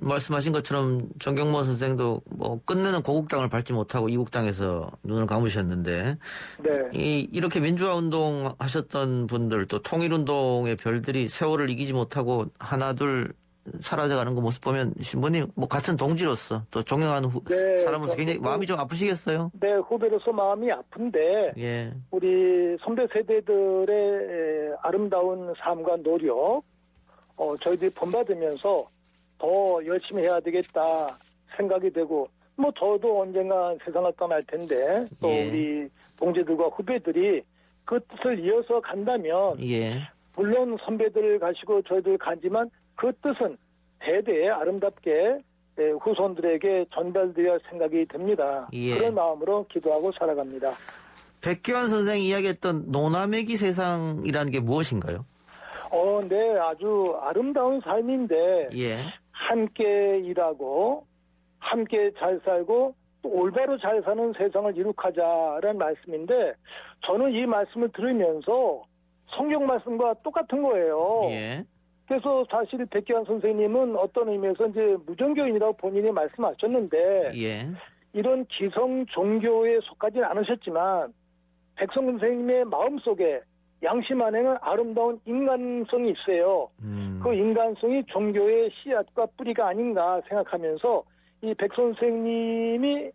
말씀하신 것처럼 정경모 선생도 끝내는 고국당을 밟지 못하고 이국당에서 눈을 감으셨는데 네. 이렇게 민주화 운동 하셨던 분들 또 통일운동의 별들이 세월을 이기지 못하고 하나둘 사라져가는 그 모습 보면 신부님 같은 동지로서 또 존경하는 사람으로서 굉장히 마음이 좀 아프시겠어요? 네, 후배로서 마음이 아픈데 예. 우리 선배 세대들의 아름다운 삶과 노력 저희들이 본받으면서 더 열심히 해야 되겠다 생각이 되고 저도 언젠가 세상을 떠날 텐데 또 예. 우리 동지들과 후배들이 그 뜻을 이어서 간다면 예. 물론 선배들 가시고 저희들 가지만 그 뜻은 대대에 아름답게 후손들에게 전달되어야 생각이 듭니다. 예. 그런 마음으로 기도하고 살아갑니다. 백기환 선생이 이야기했던 노나매기 세상이라는 게 무엇인가요? 네, 아주 아름다운 삶인데 예. 함께 일하고 함께 잘 살고 또 올바로 잘 사는 세상을 이룩하자라는 말씀인데 저는 이 말씀을 들으면서 성경 말씀과 똑같은 거예요. 예. 그래서 사실 백기환 선생님은 어떤 의미에서 이제 무종교인이라고 본인이 말씀하셨는데 예. 이런 기성 종교에 속하지는 않으셨지만 백성 선생님의 마음속에 양심 안에는 아름다운 인간성이 있어요. 그 인간성이 종교의 씨앗과 뿌리가 아닌가 생각하면서 이 백 선생님이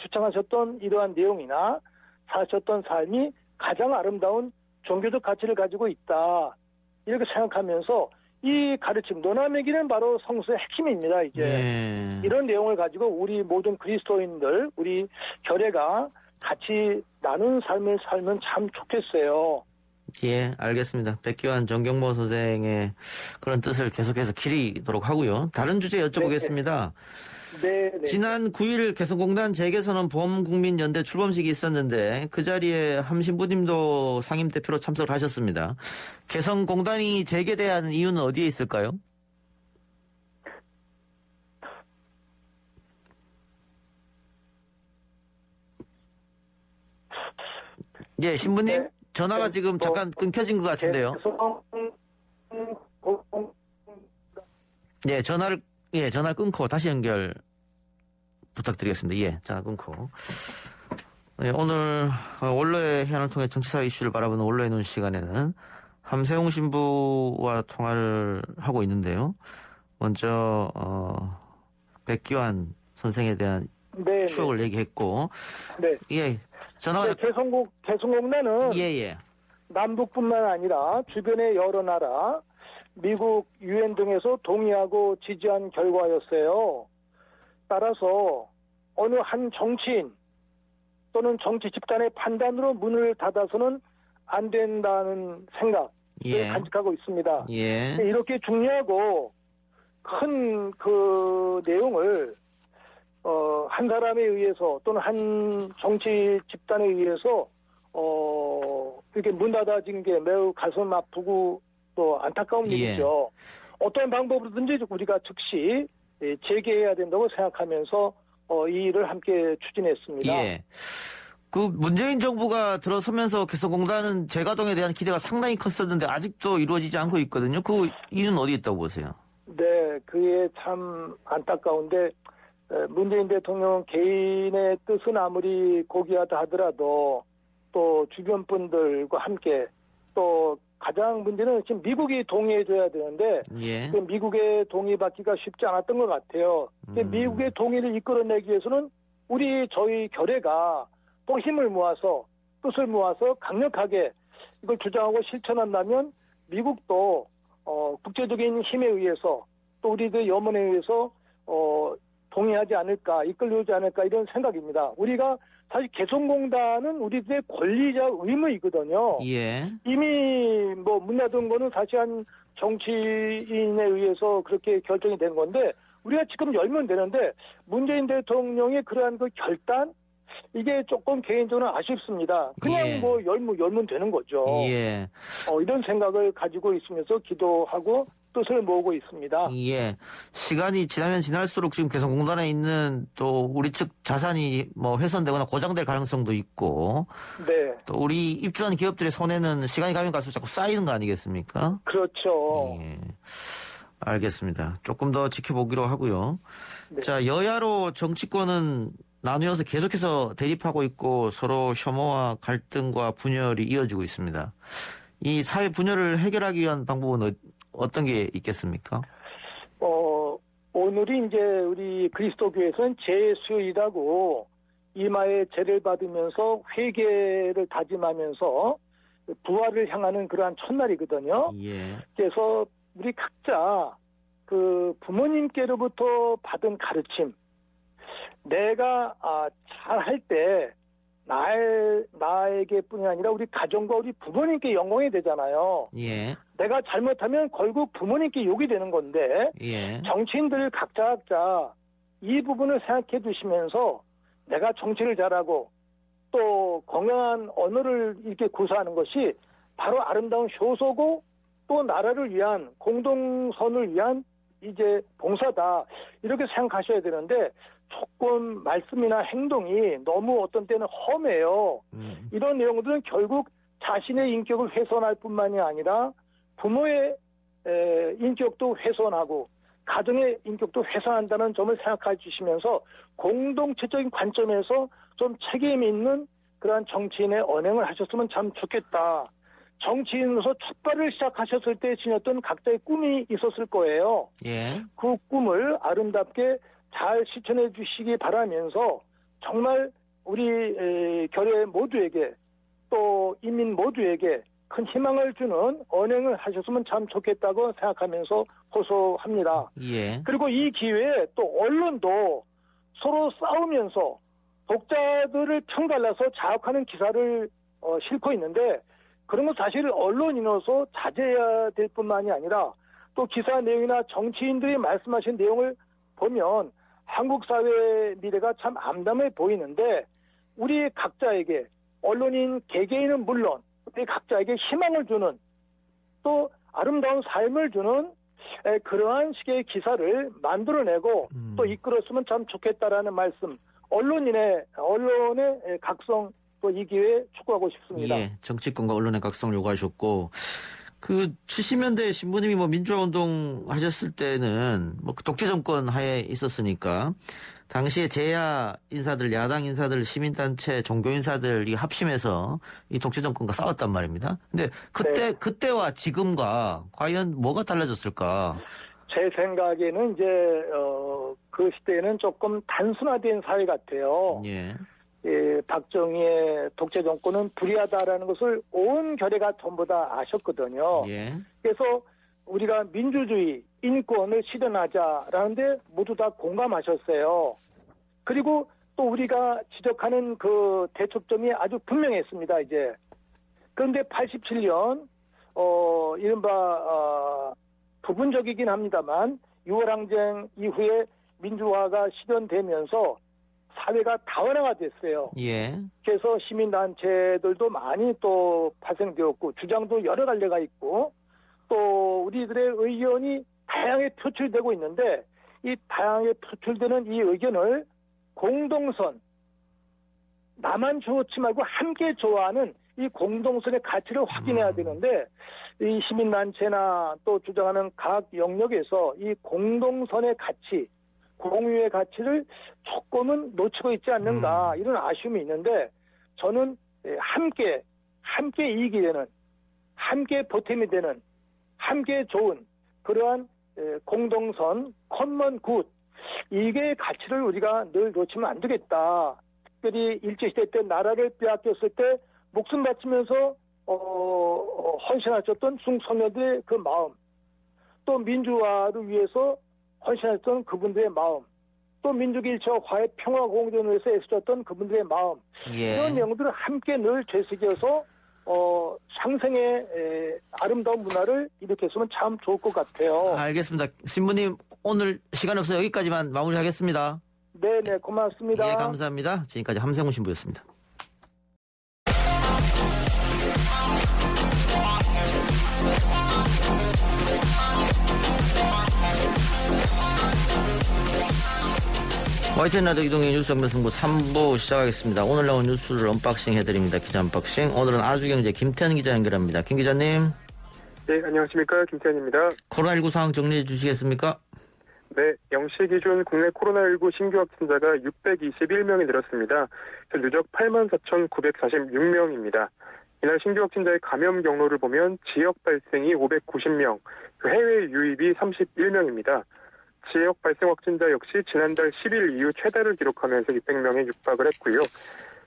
주창하셨던 이러한 내용이나 사셨던 삶이 가장 아름다운 종교적 가치를 가지고 있다. 이렇게 생각하면서 이 가르침, 노나매기는 바로 성서의 핵심입니다. 이제 예. 이런 내용을 가지고 우리 모든 그리스도인들, 우리 결례가 같이 나눈 삶을 살면 참 좋겠어요. 예, 알겠습니다. 백기환 정경모 선생의 그런 뜻을 계속해서 기리도록 하고요. 다른 주제 여쭤보겠습니다. 네. 지난 9일 개성공단 재개선은 범국민연대 출범식이 있었는데 그 자리에 함신부님도 상임대표로 참석을 하셨습니다. 개성공단이 재개돼야 하는 이유는 어디에 있을까요? 예, 신부님 네. 전화가 지금 잠깐 끊겨진 것 같은데요. 예, 전화를 끊고 다시 연결 부탁드리겠습니다. 예, 전화 끊고. 네, 오늘 원로의 해안을 통해 정치사회 이슈를 바라보는 원로의 눈 시간에는 함세웅 신부와 통화를 하고 있는데요. 먼저 백기환 선생에 대한 추억을 얘기했고, 네. 예, 전화가 개성공단은 예. 남북뿐만 아니라 주변의 여러 나라, 미국, 유엔 등에서 동의하고 지지한 결과였어요. 따라서 어느 한 정치인 또는 정치 집단의 판단으로 문을 닫아서는 안 된다는 생각을 간직하고 있습니다. 예. 이렇게 중요하고 큰 그 내용을 한 사람에 의해서 또는 한 정치 집단에 의해서 이렇게 문 닫아진 게 매우 가슴 아프고 또 안타까운 일이죠. 어떤 방법으로든지 우리가 즉시 재개해야 된다고 생각하면서 이 일을 함께 추진했습니다. 예. 그 문재인 정부가 들어서면서 개성공단은 재가동에 대한 기대가 상당히 컸었는데 아직도 이루어지지 않고 있거든요. 그 이유는 어디 있다고 보세요? 네, 그게 참 안타까운데 문재인 대통령 개인의 뜻은 아무리 고귀하다 하더라도 또 주변 분들과 함께 또 가장 문제는 지금 미국이 동의해줘야 되는데 예. 미국의 동의받기가 쉽지 않았던 것 같아요. 미국의 동의를 이끌어내기 위해서는 저희 결례가 또 힘을 모아서 뜻을 모아서 강력하게 이걸 주장하고 실천한다면 미국도 국제적인 힘에 의해서 또 우리들 염원에 의해서 동의하지 않을까, 이끌려오지 않을까 이런 생각입니다. 우리가 사실 개성공단은 우리들의 권리자 의무이거든요. 예. 이미 문 닫은 거는 사실 한 정치인에 의해서 그렇게 결정이 된 건데 우리가 지금 열면 되는데 문재인 대통령의 그러한 그 결단 이게 조금 개인적으로 아쉽습니다. 그냥 열면 되는 거죠. 예. 이런 생각을 가지고 있으면서 기도하고 뜻을 모으고 있습니다. 예. 시간이 지나면 지날수록 지금 개성공단에 있는 또 우리 측 자산이 훼손되거나 고장될 가능성도 있고. 네. 또 우리 입주한 기업들의 손해는 시간이 가면 갈수록 자꾸 쌓이는 거 아니겠습니까? 그렇죠. 예. 알겠습니다. 조금 더 지켜보기로 하고요. 네. 자, 여야로 정치권은 나누어서 계속해서 대립하고 있고 서로 혐오와 갈등과 분열이 이어지고 있습니다. 이 사회 분열을 해결하기 위한 방법은 어떤 게 있겠습니까? 오늘이 이제 우리 그리스도교에서는 제수일이라고 이마에 제를 받으면서 회개를 다짐하면서 부활을 향하는 그러한 첫날이거든요. 예. 그래서 우리 각자 그 부모님께로부터 받은 가르침, 내가 잘할 때 나에게뿐이 아니라 우리 가정과 우리 부모님께 영광이 되잖아요. 예. 내가 잘못하면 결국 부모님께 욕이 되는 건데 예. 정치인들 각자 이 부분을 생각해 두시면서 내가 정치를 잘하고 또 건강한 언어를 이렇게 구사하는 것이 바로 아름다운 효소고 또 나라를 위한 공동선을 위한 이제 봉사다 이렇게 생각하셔야 되는데 조금 말씀이나 행동이 너무 어떤 때는 험해요. 이런 내용들은 결국 자신의 인격을 훼손할 뿐만이 아니라 부모의 인격도 훼손하고 가정의 인격도 훼손한다는 점을 생각해 주시면서 공동체적인 관점에서 좀 책임 있는 그러한 정치인의 언행을 하셨으면 참 좋겠다. 정치인으로서 첫 발을 시작하셨을 때 지녔던 각자의 꿈이 있었을 거예요. 예. 그 꿈을 아름답게 잘 실천해 주시기 바라면서 정말 우리 결의 모두에게 또 인민 모두에게 큰 희망을 주는 언행을 하셨으면 참 좋겠다고 생각하면서 호소합니다. 예. 그리고 이 기회에 또 언론도 서로 싸우면서 독자들을 편갈라서 자극하는 기사를 싣고 있는데 그런 건 사실 언론인으로서 자제해야 될 뿐만이 아니라 또 기사 내용이나 정치인들이 말씀하신 내용을 보면 한국 사회의 미래가 참 암담해 보이는데 우리 각자에게 언론인 개개인은 물론 우리 각자에게 희망을 주는 또 아름다운 삶을 주는 그러한 식의 기사를 만들어내고 또 이끌었으면 참 좋겠다라는 말씀 언론의 각성 또 이 기회에 촉구하고 싶습니다. 예, 정치권과 언론의 각성을 요구하셨고 그 70년대 신부님이 뭐 민주화 운동 하셨을 때는 뭐 독재 정권 하에 있었으니까 당시에 제야 인사들, 야당 인사들, 시민단체, 종교 인사들이 합심해서 이 독재 정권과 싸웠단 말입니다. 근데 그때와 지금과 과연 뭐가 달라졌을까? 제 생각에는 이제 그 시대에는 조금 단순화된 사회 같아요. 예. 예, 박정희의 독재 정권은 불의하다라는 것을 온 결의가 전부 다 아셨거든요. 예. 그래서 우리가 민주주의, 인권을 실현하자라는데 모두 다 공감하셨어요. 그리고 또 우리가 지적하는 그 대척점이 아주 분명했습니다, 이제. 그런데 87년, 이른바, 부분적이긴 합니다만, 6월 항쟁 이후에 민주화가 실현되면서 사회가 다원화가 됐어요. 예. 그래서 시민단체들도 많이 또 발생되었고, 주장도 여러 갈래가 있고, 또 우리들의 의견이 다양하게 표출되고 있는데, 이 다양하게 표출되는 이 의견을 공동선, 나만 좋지 말고 함께 좋아하는 이 공동선의 가치를 확인해야 되는데, 이 시민단체나 또 주장하는 각 영역에서 이 공동선의 가치, 공유의 가치를 조금은 놓치고 있지 않는가, 이런 아쉬움이 있는데, 저는 함께 이익이 되는, 함께 보탬이 되는, 함께 좋은 그러한 공동선, 커먼 굿, 이게 가치를 우리가 늘 놓치면 안 되겠다. 특별히 일제시대 때 나라를 빼앗겼을 때 목숨 바치면서 헌신하셨던 중소녀들의 그 마음, 또 민주화를 위해서 헌신하셨던 그분들의 마음, 또 민족의 일체와 화해, 평화, 공존을 위해서 애쓰셨던 그분들의 마음, 예. 이런 내용들을 함께 늘 되새겨서 상생의 아름다운 문화를 일으켰으면 참 좋을 것 같아요. 알겠습니다. 신부님 오늘 시간 없어서 여기까지만 마무리하겠습니다. 네네, 고맙습니다. 예, 감사합니다. 지금까지 함생훈 신부였습니다. YTN 라디오 이동의 뉴스 정면승부 3부 시작하겠습니다. 오늘 나온 뉴스를 언박싱 해드립니다. 기자 언박싱. 오늘은 아주경제 김태현 기자 연결합니다. 김 기자님. 네, 안녕하십니까. 김태현입니다. 코로나19 상황 정리해 주시겠습니까? 네, 0시 기준 국내 코로나19 신규 확진자가 621명이 늘었습니다. 누적 84,946명입니다. 이날 신규 확진자의 감염 경로를 보면 지역 발생이 590명, 해외 유입이 31명입니다. 지역 발생 확진자 역시 지난달 10일 이후 최다를 기록하면서 600명에 육박을 했고요.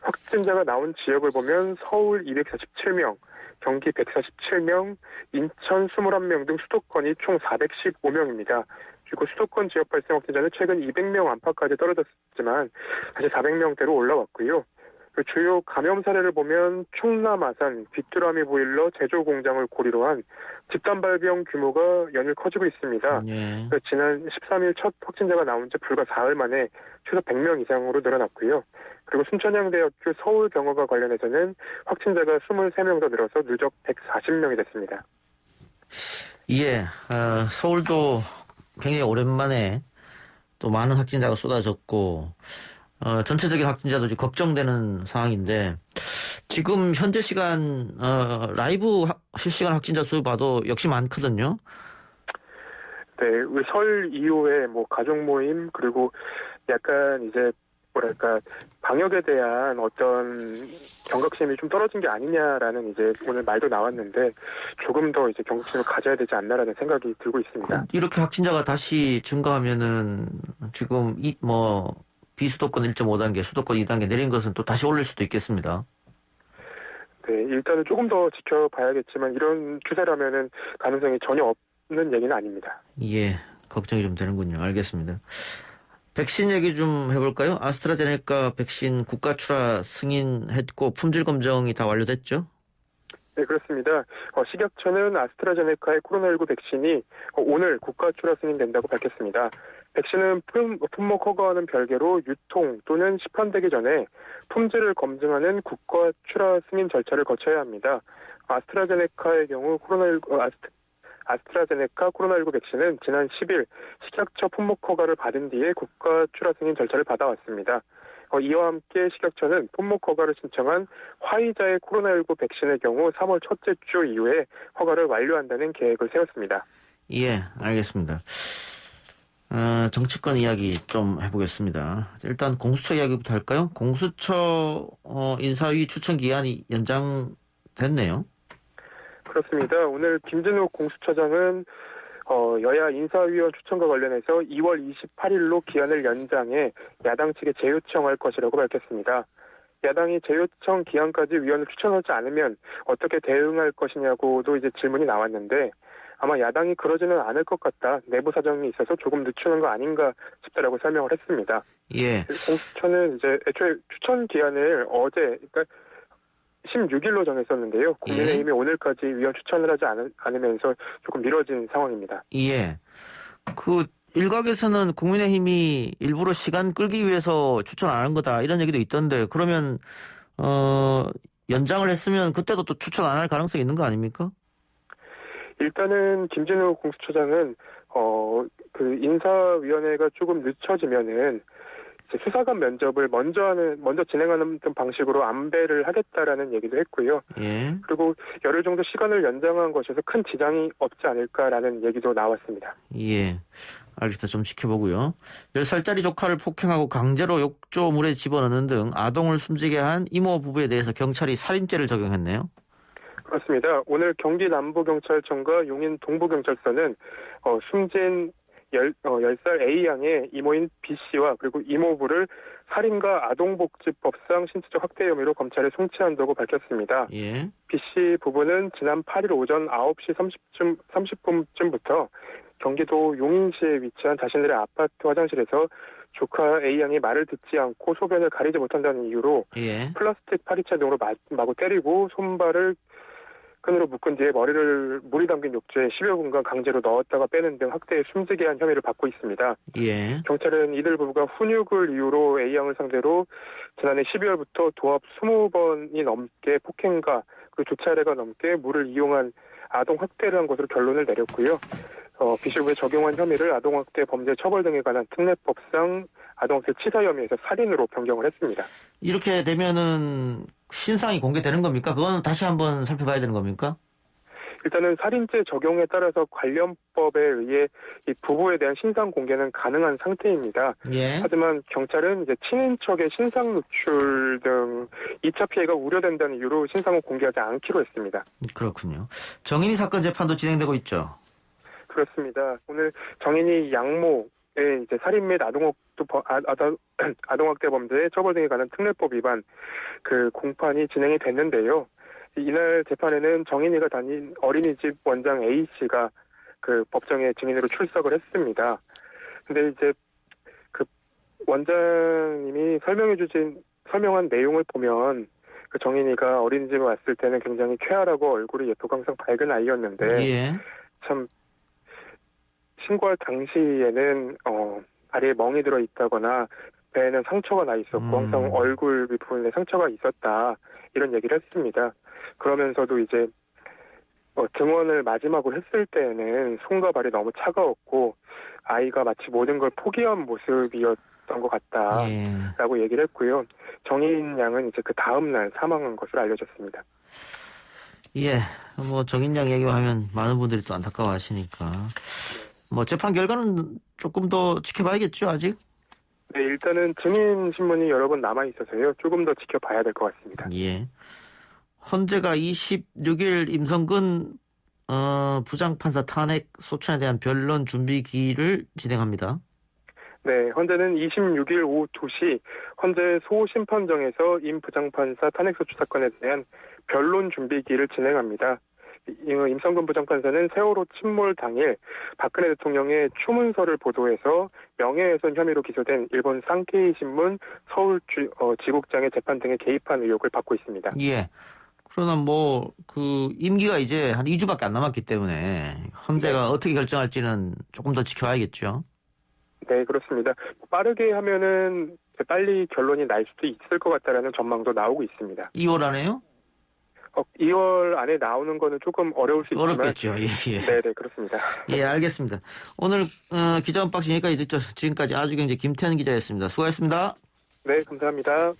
확진자가 나온 지역을 보면 서울 247명, 경기 147명, 인천 21명 등 수도권이 총 415명입니다. 그리고 수도권 지역 발생 확진자는 최근 200명 안팎까지 떨어졌지만 다시 400명대로 올라왔고요. 그 주요 감염 사례를 보면 충남 아산 귀뚜라미 보일러 제조 공장을 고리로 한 집단 발병 규모가 연일 커지고 있습니다. 예. 지난 13일 첫 확진자가 나온 지 불과 4일 만에 최소 100명 이상으로 늘어났고요. 그리고 순천향대학교 서울병원과 관련해서는 확진자가 23명 더 늘어서 누적 140명이 됐습니다. 예, 서울도 굉장히 오랜만에 또 많은 확진자가 쏟아졌고, 전체적인 확진자도 지금 걱정되는 상황인데, 지금 현재 시간, 라이브 실시간 확진자 수 봐도 역시 많거든요. 네, 우리 설 이후에 뭐 가족 모임, 그리고 약간 이제 뭐랄까 방역에 대한 어떤 경각심이 좀 떨어진 게 아니냐라는 이제 오늘 말도 나왔는데 조금 더 이제 경각심을 가져야 되지 않나라는 생각이 들고 있습니다. 이렇게 확진자가 다시 증가하면은 지금 비수도권 1.5단계, 수도권 2단계 내린 것은 또 다시 올릴 수도 있겠습니다. 네, 일단은 조금 더 지켜봐야겠지만 이런 추세라면은 가능성이 전혀 없는 얘기는 아닙니다. 예, 걱정이 좀 되는군요. 알겠습니다. 백신 얘기 좀 해볼까요? 아스트라제네카 백신 국가 출하 승인했고 품질 검정이 다 완료됐죠? 네, 그렇습니다. 식약처는 아스트라제네카의 코로나19 백신이 오늘 국가 출하 승인된다고 밝혔습니다. 백신은 품목 허가와는 별개로 유통 또는 시판되기 전에 품질을 검증하는 국가 출하 승인 절차를 거쳐야 합니다. 아스트라제네카의 경우 아스트라제네카 코로나19 백신은 지난 10일 식약처 품목 허가를 받은 뒤에 국가 출하 승인 절차를 받아왔습니다. 이와 함께 식약처는 품목 허가를 신청한 화이자의 코로나19 백신의 경우 3월 첫째 주 이후에 허가를 완료한다는 계획을 세웠습니다. 예, 알겠습니다. 정치권 이야기 좀 해보겠습니다. 일단 공수처 이야기부터 할까요? 공수처 인사위 추천 기한이 연장됐네요. 그렇습니다. 오늘 김진욱 공수처장은 여야 인사위원 추천과 관련해서 2월 28일로 기한을 연장해 야당 측에 재요청할 것이라고 밝혔습니다. 야당이 재요청 기한까지 위원을 추천하지 않으면 어떻게 대응할 것이냐고도 이제 질문이 나왔는데 아마 야당이 그러지는 않을 것 같다. 내부 사정이 있어서 조금 늦추는 거 아닌가 싶다라고 설명을 했습니다. 예. 공수처는 이제 애초에 추천 기한을 어제, 그러니까 16일로 정했었는데요. 국민의힘이 오늘까지 위원 추천을 하지 않으면서 조금 미뤄진 상황입니다. 예. 일각에서는 국민의힘이 일부러 시간 끌기 위해서 추천 안 한 거다 이런 얘기도 있던데 그러면 연장을 했으면 그때도 또 추천 안 할 가능성이 있는 거 아닙니까? 일단은 김진우 공수처장은 그 인사위원회가 조금 늦춰지면은 수사관 면접을 먼저 진행하는 방식으로 안배를 하겠다라는 얘기도 했고요. 예. 그리고 열흘 정도 시간을 연장한 것에서 큰 지장이 없지 않을까라는 얘기도 나왔습니다. 예. 알겠습니다. 좀 지켜보고요. 10살짜리 조카를 폭행하고 강제로 욕조물에 집어넣는 등 아동을 숨지게 한 이모 부부에 대해서 경찰이 살인죄를 적용했네요. 그렇습니다. 오늘 경기 남부경찰청과 용인 동부경찰서는 숨진 10살 A양의 이모인 B씨와 그리고 이모부를 살인과 아동복지법상 신체적 학대 혐의로 검찰에 송치한다고 밝혔습니다. 예. B씨 부부는 지난 8일 오전 9시 30분쯤부터 경기도 용인시에 위치한 자신들의 아파트 화장실에서 조카 A양이 말을 듣지 않고 소변을 가리지 못한다는 이유로 예. 플라스틱 파리채 등으로 마구 때리고 손발을 끈으로 묶은 뒤에 머리를 물이 담긴 욕조에 10여 분간 강제로 넣었다가 빼는 등 학대에 숨지게 한 혐의를 받고 있습니다. 예. 경찰은 이들 부부가 훈육을 이유로 A양을 상대로 지난해 12월부터 도합 20번이 넘게 폭행과 그리고 두 차례가 넘게 물을 이용한 아동 학대를 한 것으로 결론을 내렸고요. B씨부에 적용한 혐의를 아동학대 범죄 처벌 등에 관한 특례법상 아동학대 치사 혐의에서 살인으로 변경을 했습니다. 이렇게 되면은 신상이 공개되는 겁니까? 그건 다시 한번 살펴봐야 되는 겁니까? 일단은 살인죄 적용에 따라서 관련법에 의해 이 부부에 대한 신상 공개는 가능한 상태입니다. 예. 하지만 경찰은 이제 친인척의 신상 노출 등 2차 피해가 우려된다는 이유로 신상을 공개하지 않기로 했습니다. 그렇군요. 정인이 사건 재판도 진행되고 있죠. 그렇습니다. 오늘 정인이 양모의 이제 살인 및 아동학대 범죄 처벌 등에 관한 특례법 위반 그 공판이 진행이 됐는데요. 이날 재판에는 정인이가 다닌 어린이집 원장 A 씨가 그 법정에 증인으로 출석을 했습니다. 근데 이제 그 원장님이 서명한 내용을 보면 그 정인이가 어린이집에 왔을 때는 굉장히 쾌활하고 얼굴이 예쁘고 항상 밝은 아이였는데 예. 참 신고할 당시에는 다리에 멍이 들어 있다거나 배에는 상처가 나 있었고 항상 얼굴 부분에 상처가 있었다 이런 얘기를 했습니다. 그러면서도 이제 등원을 마지막으로 했을 때에는 손과 발이 너무 차가웠고 아이가 마치 모든 걸 포기한 모습이었던 것 같다라고 예. 얘기를 했고요. 정인 양은 이제 그 다음 날 사망한 것으로 알려졌습니다. 예. 뭐 정인양 얘기하면 많은 분들이 또 안타까워하시니까 뭐 재판 결과는 조금 더 지켜봐야겠죠, 아직? 네, 일단은 증인 신문이 여러 번 남아 있어서요. 조금 더 지켜봐야 될 것 같습니다. 예. 헌재가 26일 임성근 부장판사 탄핵 소추안에 대한 변론 준비 기일을 진행합니다. 네, 헌재는 26일 오후 2시 헌재 소심판정에서 임 부장판사 탄핵소추 사건에 대한 변론 준비기를 진행합니다. 임성근 부장판사는 세월호 침몰 당일 박근혜 대통령의 추문서를 보도해서 명예훼손 혐의로 기소된 일본 상케이 신문 서울 지국장의 재판 등에 개입한 의혹을 받고 있습니다. 예. 그러나 뭐 그 임기가 이제 한 2주밖에 안 남았기 때문에 헌재가 어떻게 결정할지는 조금 더 지켜봐야겠죠. 네, 그렇습니다. 빠르게 하면은 빨리 결론이 날 수도 있을 것 같다라는 전망도 나오고 있습니다. 2월 안에요? 2월 안에 나오는 거는 조금 어려울 수 있지만 어렵겠죠. 예, 예. 네, 그렇습니다. 예, 알겠습니다. 오늘 기자 언박싱 여기까지 듣죠. 지금까지 아주경제 김태현 기자였습니다. 수고하셨습니다. 네, 감사합니다.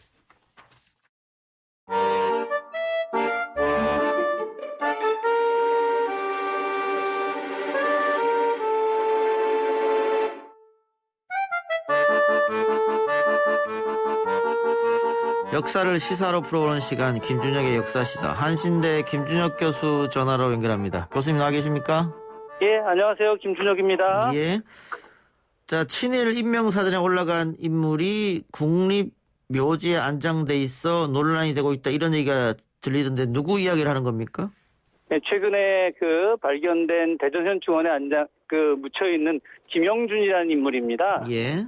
역사를 시사로 풀어보는 시간 김준혁의 역사시사 한신대 김준혁 교수 전화로 연결합니다. 교수님 나와 계십니까? 예, 안녕하세요. 김준혁입니다. 예. 자, 친일 인명사전에 올라간 인물이 국립묘지에 안장돼 있어 논란이 되고 있다 이런 얘기가 들리던데 누구 이야기를 하는 겁니까? 네, 최근에 발견된 대전 현충원에 묻혀 있는 김영준이라는 인물입니다. 예.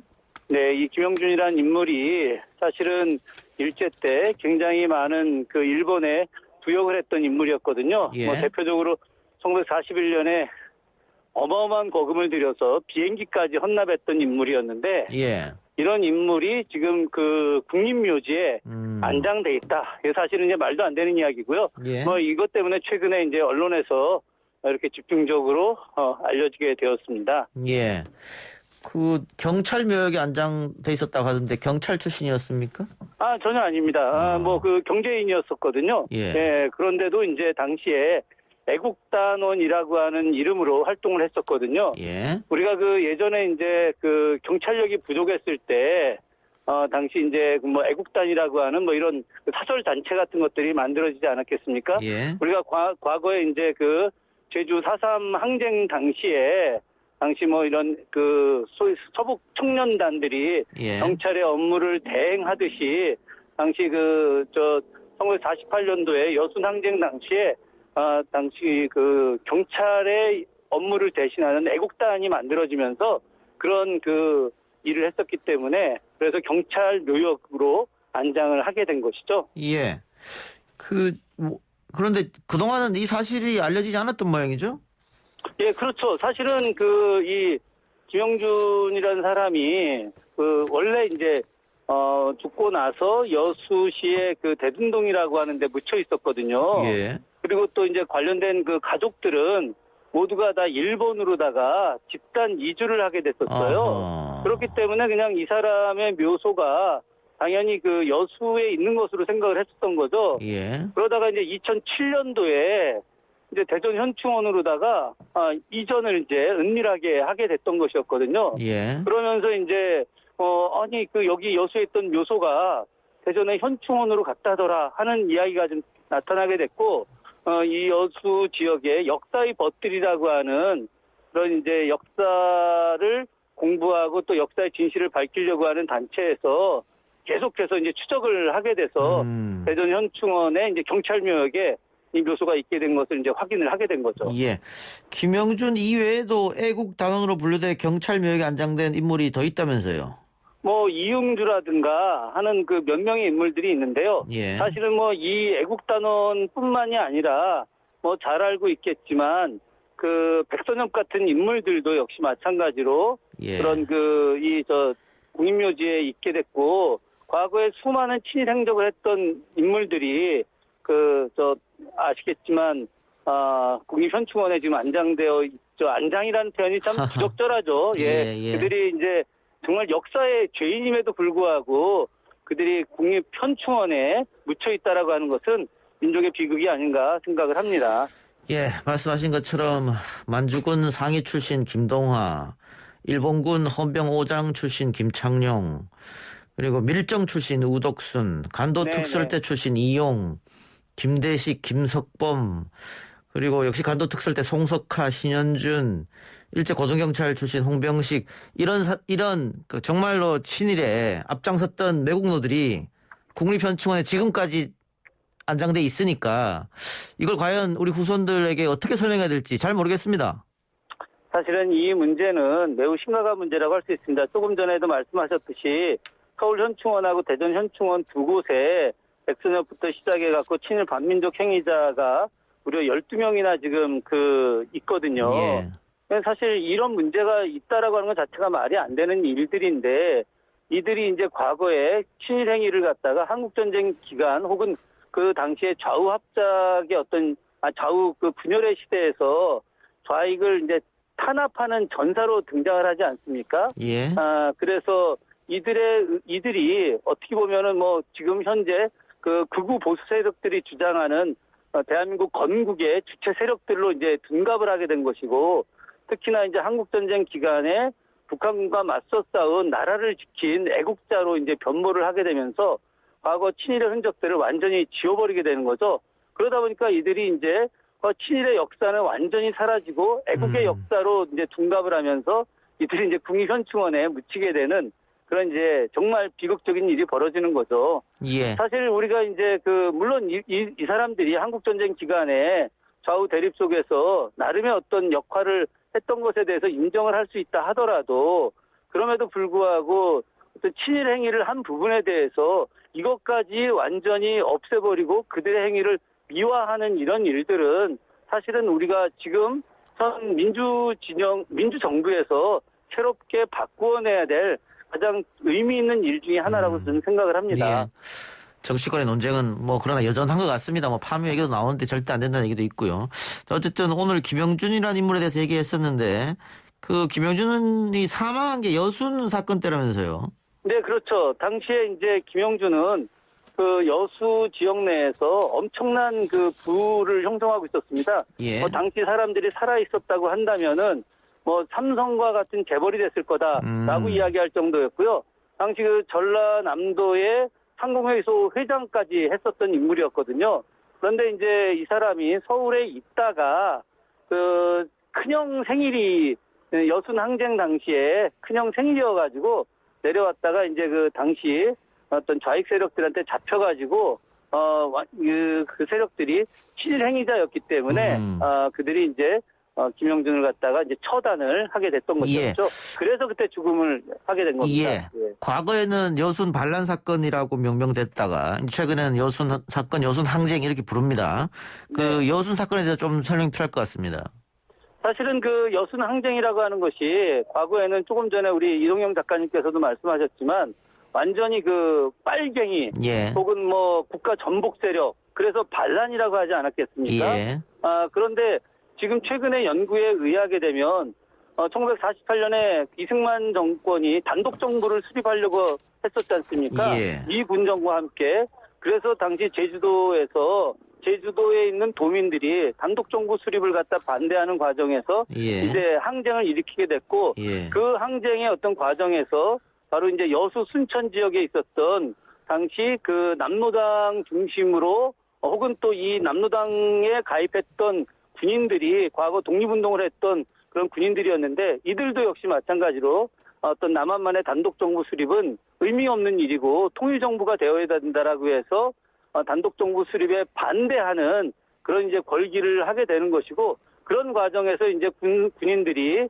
네, 이 김영준이라는 인물이 사실은 일제 때 굉장히 많은 일본에 부역을 했던 인물이었거든요. 예. 대표적으로 1941년에 어마어마한 거금을 들여서 비행기까지 헌납했던 인물이었는데 예. 이런 인물이 지금 국립묘지에 안장돼 있다. 이게 사실은 이제 말도 안 되는 이야기고요. 예. 이것 때문에 최근에 이제 언론에서 이렇게 집중적으로 알려지게 되었습니다. 예. 경찰 묘역에 안장돼 있었다고 하던데 경찰 출신이었습니까? 전혀 아닙니다. 경제인이었었거든요. 예. 그런데도 이제 당시에 애국단원이라고 하는 이름으로 활동을 했었거든요. 예. 우리가 예전에 이제 경찰력이 부족했을 때 당시 이제 애국단이라고 하는 이런 사설 단체 같은 것들이 만들어지지 않았겠습니까? 예. 우리가 과거에 이제 제주 4.3 항쟁 당시 이런 소위 서북 청년단들이 예. 경찰의 업무를 대행하듯이 당시 1948년도에 여순 항쟁 당시에 당시 경찰의 업무를 대신하는 애국단이 만들어지면서 그런 일을 했었기 때문에 그래서 경찰 묘역으로 안장을 하게 된 것이죠. 예. 그런데 그동안은 이 사실이 알려지지 않았던 모양이죠? 예, 그렇죠. 사실은 이 김영준이라는 사람이 원래 이제 죽고 나서 여수시의 대둔동이라고 하는데 묻혀 있었거든요. 예. 그리고 또 이제 관련된 가족들은 모두가 다 일본으로다가 집단 이주를 하게 됐었어요. 어허. 그렇기 때문에 그냥 이 사람의 묘소가 당연히 여수에 있는 것으로 생각을 했었던 거죠. 예. 그러다가 이제 2007년도에 이제 대전 현충원으로다가 이전을 이제 은밀하게 하게 됐던 것이었거든요. 예. 그러면서 이제 여기 여수에 있던 묘소가 대전의 현충원으로 갔다더라 하는 이야기가 좀 나타나게 됐고 이 여수 지역에 역사의 벗들이라고 하는 그런 이제 역사를 공부하고 또 역사의 진실을 밝히려고 하는 단체에서 계속해서 이제 추적을 하게 돼서 대전 현충원에 이제 경찰묘역에 이 묘소가 있게 된 것을 이제 확인을 하게 된 거죠. 예. 김영준 이외에도 애국 단원으로 분류돼 경찰 묘역에 안장된 인물이 더 있다면서요? 뭐 이응주라든가 하는 그 몇 명의 인물들이 있는데요. 예. 사실은 뭐 이 애국단원뿐만이 아니라 뭐 잘 알고 있겠지만 그 백선엽 같은 인물들도 역시 마찬가지로 예. 그런 국립묘지에 있게 됐고 과거에 수많은 친일 행적을 했던 인물들이 아시겠지만 국립현충원에 지금 안장되어 있죠. 안장이라는 표현이 참 부적절하죠. 예. 예. 그들이 이제 정말 역사의 죄인임에도 불구하고 그들이 국립현충원에 묻혀 있다라고 하는 것은 민족의 비극이 아닌가 생각을 합니다. 예, 말씀하신 것처럼 만주군 상위 출신 김동화, 일본군 헌병 5장 출신 김창룡, 그리고 밀정 출신 우덕순, 간도 특설대 출신 이용, 김대식, 김석범, 그리고 역시 간도 특설대 송석하, 신현준, 일제 고등경찰 출신 홍병식, 이런 정말로 친일에 앞장섰던 매국노들이 국립현충원에 지금까지 안장돼 있으니까 이걸 과연 우리 후손들에게 어떻게 설명해야 될지 잘 모르겠습니다. 사실은 이 문제는 매우 심각한 문제라고 할 수 있습니다. 조금 전에도 말씀하셨듯이 서울현충원하고 대전현충원 두 곳에 백선엽부터 시작해갖고 친일 반민족 행위자가 무려 12명이나 지금 있거든요. 예. 사실 이런 문제가 있다라고 하는 것 자체가 말이 안 되는 일들인데 이들이 이제 과거에 친일 행위를 갖다가 한국전쟁 기간 혹은 그 당시에 좌우 합작의 좌우 분열의 시대에서 좌익을 이제 탄압하는 전사로 등장을 하지 않습니까? 예. 그래서 이들이 어떻게 보면은 지금 현재 극우 보수 세력들이 주장하는 대한민국 건국의 주체 세력들로 이제 둔갑을 하게 된 것이고 특히나 이제 한국전쟁 기간에 북한과 맞서 싸운 나라를 지킨 애국자로 이제 변모를 하게 되면서 과거 친일의 흔적들을 완전히 지워버리게 되는 거죠. 그러다 보니까 이들이 이제 친일의 역사는 완전히 사라지고 애국의 역사로 이제 둥갑을 하면서 이들이 이제 국립현충원에 묻히게 되는 그런 이제 정말 비극적인 일이 벌어지는 거죠. 예. 사실 우리가 이제 물론 이 사람들이 한국전쟁 기간에 좌우 대립 속에서 나름의 어떤 역할을 했던 것에 대해서 인정을 할 수 있다 하더라도 그럼에도 불구하고 어떤 친일 행위를 한 부분에 대해서 이것까지 완전히 없애버리고 그들의 행위를 미화하는 이런 일들은 사실은 우리가 지금 현 민주정부에서 새롭게 바꾸어내야 될 가장 의미 있는 일 중에 하나라고 저는 생각을 합니다. 예. 정치권의 논쟁은 그러나 여전한 것 같습니다. 파묘 얘기도 나오는데 절대 안 된다는 얘기도 있고요. 어쨌든 오늘 김영준이라는 인물에 대해서 얘기했었는데 그 김영준이 사망한 게 여순 사건 때라면서요. 네, 그렇죠. 당시에 이제 김영준은 여수 지역 내에서 엄청난 부를 형성하고 있었습니다. 예. 당시 사람들이 살아 있었다고 한다면은 삼성과 같은 재벌이 됐을 거다라고 이야기할 정도였고요. 당시 전라남도의 상공회의소 회장까지 했었던 인물이었거든요. 그런데 이제 이 사람이 서울에 있다가 큰형 생일이 여순 항쟁 당시에 큰형 생일이어가지고 내려왔다가 이제 당시 어떤 좌익 세력들한테 잡혀가지고 그 세력들이 친일 행위자였기 때문에 그들이 이제 김영준을 갖다가 이제 처단을 하게 됐던 것이었죠. 예. 그래서 그때 죽음을 하게 된 겁니다. 예. 과거에는 여순 반란 사건이라고 명명됐다가 최근에는 여순 사건, 여순 항쟁 이렇게 부릅니다. 여순 사건에 대해서 좀 설명이 필요할 것 같습니다. 사실은 여순 항쟁이라고 하는 것이 과거에는 조금 전에 우리 이동영 작가님께서도 말씀하셨지만 완전히 빨갱이 혹은 국가 전복 세력 그래서 반란이라고 하지 않았겠습니까? 예. 그런데 지금 최근에 연구에 의하게 되면 1948년에 이승만 정권이 단독 정부를 수립하려고 했었지 않습니까? 예. 이 군정과 함께 그래서 당시 제주도에 있는 도민들이 단독 정부 수립을 갖다 반대하는 과정에서 이제 항쟁을 일으키게 됐고 그 항쟁의 어떤 과정에서 바로 이제 여수 순천 지역에 있었던 당시 남노당 중심으로 혹은 또 이 남노당에 가입했던 군인들이 과거 독립운동을 했던 그런 군인들이었는데 이들도 역시 마찬가지로 어떤 남한만의 단독 정부 수립은 의미 없는 일이고 통일 정부가 되어야 된다라고 해서 단독 정부 수립에 반대하는 그런 이제 걸기를 하게 되는 것이고 그런 과정에서 이제 군인들이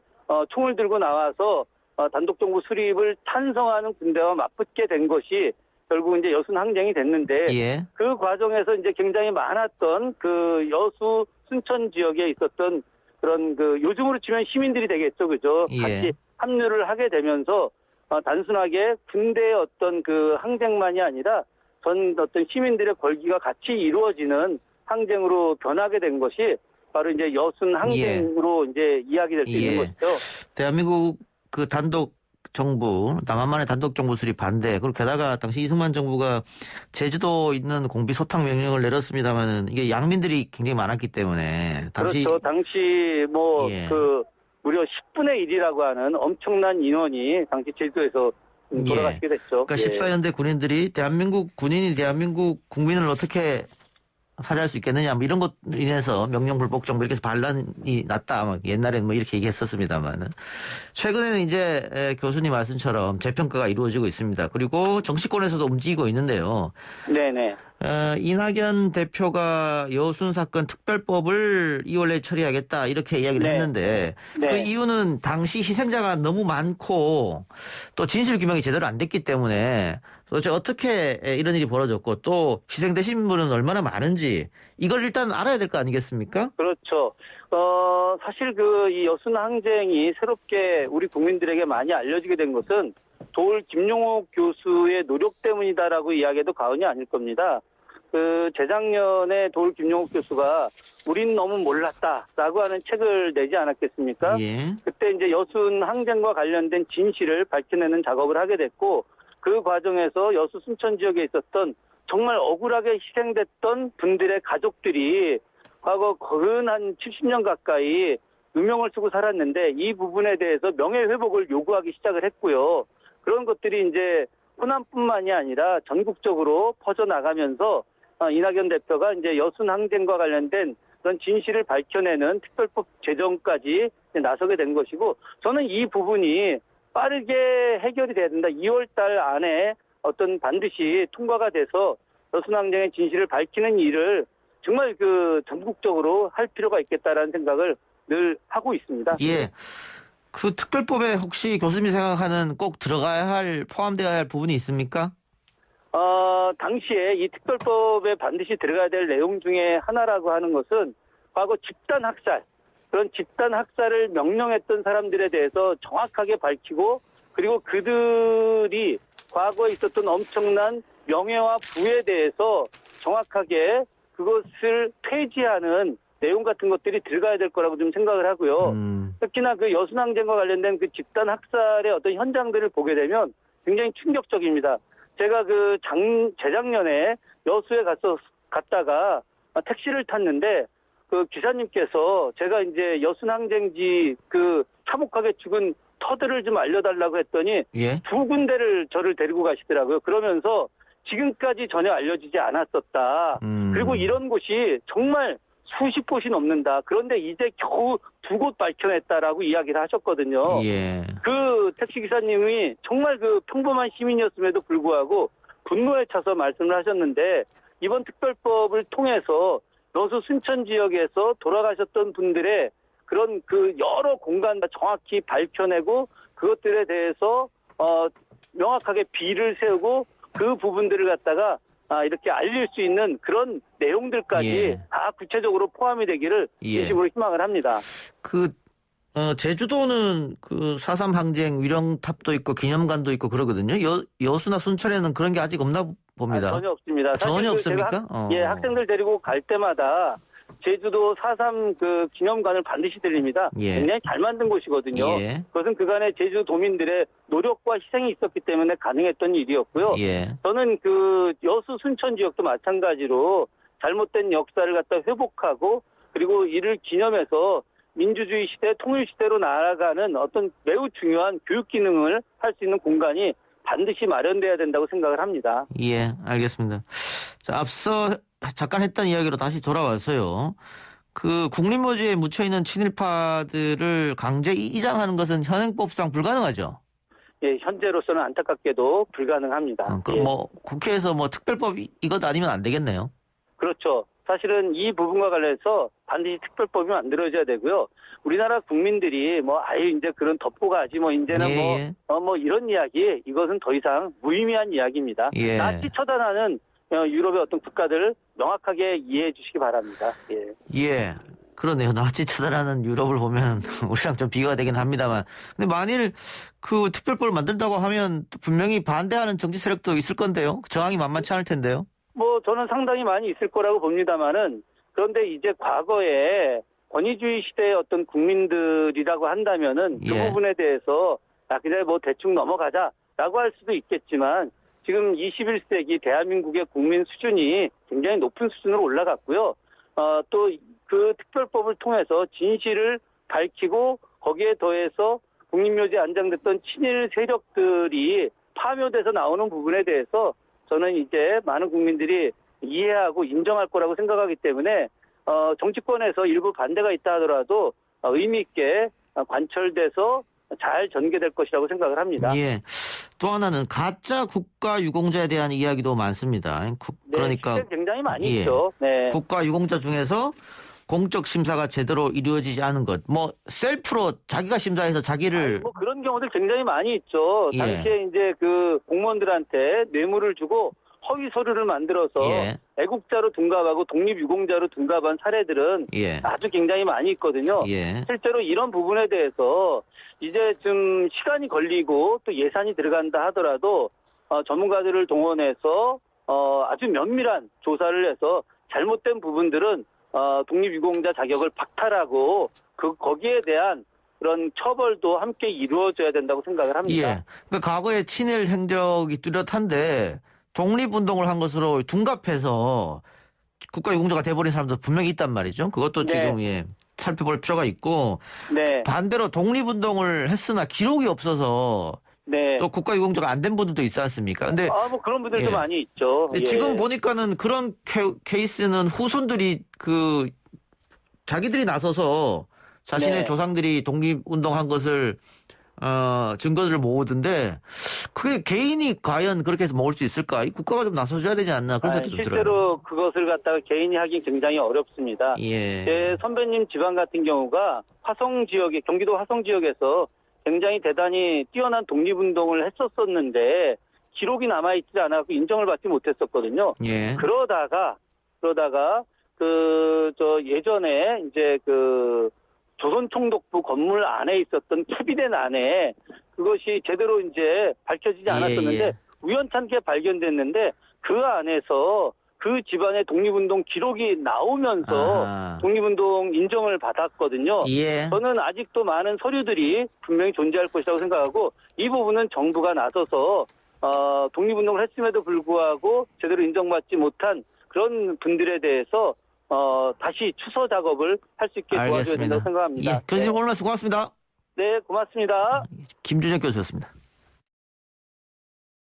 총을 들고 나와서 단독정부 수립을 찬성하는 군대와 맞붙게 된 것이 결국 이제 여순 항쟁이 됐는데 예. 그 과정에서 이제 굉장히 많았던 그 여수 순천 지역에 있었던 그런 그 요즘으로 치면 시민들이 되겠죠, 그죠? 예. 같이 합류를 하게 되면서 단순하게 군대의 어떤 그 항쟁만이 아니라 전 어떤 시민들의 권리가 같이 이루어지는 항쟁으로 변하게 된 것이 바로 이제 여순 항쟁으로 이제 이야기될 수 있는 것이죠. 대한민국 그 단독 정부, 남한만의 단독 정부 수립 반대. 그리고 게다가 당시 이승만 정부가 제주도 있는 공비 소탕 명령을 내렸습니다만은 이게 양민들이 굉장히 많았기 때문에 당시 그렇죠. 당시 뭐 그 무려 10분의 1이라고 하는 엄청난 인원이 당시 제주도에서 돌아가시게 됐죠. 그러니까 14년대 군인들이 대한민국 군인이 대한민국 국민을 어떻게 살해할 수 있겠느냐, 뭐 이런 것 인해서 명령 불복 정부 이렇게 해서 반란이 났다. 막 옛날에는 뭐 이렇게 얘기했었습니다만은 최근에는 이제 교수님 말씀처럼 재평가가 이루어지고 있습니다. 그리고 정치권에서도 움직이고 있는데요. 네네. 이낙연 대표가 여순 사건 특별법을 2월 내에 처리하겠다 이렇게 이야기를 했는데 그 이유는 당시 희생자가 너무 많고 또 진실 규명이 제대로 안 됐기 때문에 도대체 어떻게 이런 일이 벌어졌고 또 희생되신 분은 얼마나 많은지 이걸 일단 알아야 될 거 아니겠습니까? 그렇죠. 사실 이 여순 항쟁이 새롭게 우리 국민들에게 많이 알려지게 된 것은 도울 김용옥 교수의 노력 때문이다라고 이야기해도 과언이 아닐 겁니다. 재작년에 도울 김용옥 교수가 우린 너무 몰랐다라고 하는 책을 내지 않았겠습니까? 예. 그때 이제 여순 항쟁과 관련된 진실을 밝혀내는 작업을 하게 됐고 그 과정에서 여수 순천 지역에 있었던 정말 억울하게 희생됐던 분들의 가족들이 과거 거의 한 70년 가까이 누명을 쓰고 살았는데 이 부분에 대해서 명예회복을 요구하기 시작을 했고요. 그런 것들이 이제 호남뿐만이 아니라 전국적으로 퍼져나가면서 이낙연 대표가 이제 여순 항쟁과 관련된 그런 진실을 밝혀내는 특별법 제정까지 나서게 된 것이고 저는 이 부분이 빠르게 해결이 돼야 된다. 2월 달 안에 반드시 통과가 돼서 여순 항쟁의 진실을 밝히는 일을 정말 전국적으로 할 필요가 있겠다라는 생각을 늘 하고 있습니다. 예. 그 특별법에 혹시 교수님이 생각하는 꼭 들어가야 할, 포함되어야 할 부분이 있습니까? 당시에 이 특별법에 반드시 들어가야 될 내용 중에 하나라고 하는 것은 과거 집단 학살, 그런 집단 학살을 명령했던 사람들에 대해서 정확하게 밝히고 그리고 그들이 과거에 있었던 엄청난 명예와 부에 대해서 정확하게 그것을 폐지하는 내용 같은 것들이 들어가야 될 거라고 좀 생각을 하고요. 특히나 여순 항쟁과 관련된 집단 학살의 어떤 현장들을 보게 되면 굉장히 충격적입니다. 제가 재작년에 여수에 갔다가 택시를 탔는데 기사님께서 제가 이제 여순 항쟁지 참혹하게 죽은 터들을 좀 알려달라고 했더니 두 군데를 저를 데리고 가시더라고요. 그러면서 지금까지 전혀 알려지지 않았었다. 그리고 이런 곳이 정말 수십 곳이 넘는다. 그런데 이제 겨우 2곳 밝혀냈다라고 이야기를 하셨거든요. 택시기사님이 정말 평범한 시민이었음에도 불구하고 분노에 차서 말씀을 하셨는데 이번 특별법을 통해서 여수 순천 지역에서 돌아가셨던 분들의 그런 여러 공간을 정확히 밝혀내고 그것들에 대해서 명확하게 비를 세우고 그 부분들을 갖다가 이렇게 알릴 수 있는 그런 내용들까지 다 구체적으로 포함이 되기를 진심으로 희망을 합니다. 제주도는 4.3 항쟁 위령탑도 있고 기념관도 있고 그러거든요. 여수나 순천에는 그런 게 아직 없나 봅니다. 전혀 없습니다. 전혀 없습니까? 학생들 데리고 갈 때마다 제주도 4.3 기념관을 반드시 들립니다. 굉장히 잘 만든 곳이거든요. 그것은 그간의 제주도민들의 노력과 희생이 있었기 때문에 가능했던 일이었고요. 저는 여수 순천 지역도 마찬가지로 잘못된 역사를 갖다 회복하고 그리고 이를 기념해서 민주주의 시대, 통일 시대로 나아가는 어떤 매우 중요한 교육 기능을 할 수 있는 공간이 반드시 마련돼야 된다고 생각을 합니다. 예, 알겠습니다. 자, 앞서 잠깐 했던 이야기로 다시 돌아와서요. 국립묘지에 묻혀있는 친일파들을 강제 이장하는 것은 현행법상 불가능하죠? 예, 현재로서는 안타깝게도 불가능합니다. 그럼 국회에서 특별법 이것 아니면 안 되겠네요? 그렇죠. 사실은 이 부분과 관련해서 반드시 특별법이 만들어져야 되고요. 우리나라 국민들이 아유 이제 그런 덮고 가지 이제는 예. 이런 이야기 이것은 더 이상 무의미한 이야기입니다. 예. 나치 처단하는 유럽의 어떤 국가들을 명확하게 이해해 주시기 바랍니다. 예. 예. 그러네요. 나치 처단하는 유럽을 보면 우리랑 좀 비교가 되긴 합니다만. 근데 만일 그 특별법을 만든다고 하면 분명히 반대하는 정치 세력도 있을 건데요. 저항이 만만치 않을 텐데요. 저는 상당히 많이 있을 거라고 봅니다만은 그런데 이제 과거에 권위주의 시대의 어떤 국민들이라고 한다면은 그 예. 부분에 대해서 그냥 대충 넘어가자라고 할 수도 있겠지만 지금 21세기 대한민국의 국민 수준이 굉장히 높은 수준으로 올라갔고요. 또 그 특별법을 통해서 진실을 밝히고 거기에 더해서 국립묘지에 안장됐던 친일 세력들이 파묘돼서 나오는 부분에 대해서 저는 이제 많은 국민들이 이해하고 인정할 거라고 생각하기 때문에 정치권에서 일부 반대가 있다 하더라도 의미 있게 관철돼서 잘 전개될 것이라고 생각을 합니다. 예. 또 하나는 가짜 국가 유공자에 대한 이야기도 많습니다. 그러니까 네, 굉장히 많이 예. 있죠. 네. 국가 유공자 중에서 공적 심사가 제대로 이루어지지 않은 것, 셀프로 자기가 심사해서 자기를 그런 경우들 굉장히 많이 있죠. 예. 당시에 이제 그 공무원들한테 뇌물을 주고 허위 서류를 만들어서 예. 애국자로 둔갑하고 독립유공자로 둔갑한 사례들은 예. 아주 굉장히 많이 있거든요. 예. 실제로 이런 부분에 대해서 이제 좀 시간이 걸리고 또 예산이 들어간다 하더라도 전문가들을 동원해서 아주 면밀한 조사를 해서 잘못된 부분들은 독립유공자 자격을 박탈하고 거기에 대한 그런 처벌도 함께 이루어져야 된다고 생각을 합니다. 예. 그러니까 과거에 친일 행적이 뚜렷한데 독립운동을 한 것으로 둔갑해서 국가유공자가 돼버린 사람도 분명히 있단 말이죠. 그것도 지금 살펴볼 필요가 있고 네. 반대로 독립운동을 했으나 기록이 없어서 네. 또 국가유공자가 안 된 분들도 있지 않습니까? 근데 그런 분들도 많이 있죠. 근데 지금 보니까는 그런 케이스는 후손들이 자기들이 나서서 자신의 조상들이 독립운동한 것을 증거들을 모으던데 그게 개인이 과연 그렇게 해서 모을 수 있을까? 이 국가가 좀 나서줘야 되지 않나 그런 생각도 좀 들어요. 실제로 그것을 갖다가 개인이 하기 굉장히 어렵습니다. 예. 제 선배님 집안 같은 경우가 경기도 화성 지역에서 굉장히 대단히 뛰어난 독립운동을 했었었는데 기록이 남아있지 않아서 인정을 받지 못했었거든요. 예. 그러다가 예전에 이제 조선총독부 건물 안에 있었던 캐비넷 안에 그것이 제대로 이제 밝혀지지 않았었는데 우연찮게 발견됐는데 그 안에서 그 집안의 독립운동 기록이 나오면서 독립운동 인정을 받았거든요. 예. 저는 아직도 많은 서류들이 분명히 존재할 것이라고 생각하고 이 부분은 정부가 나서서 독립운동을 했음에도 불구하고 제대로 인정받지 못한 그런 분들에 대해서 다시 추서 작업을 할 수 있게 도와줘야 된다고 생각합니다. 교수님 오늘 말씀 고맙습니다. 네, 고맙습니다. 김준혁 교수였습니다.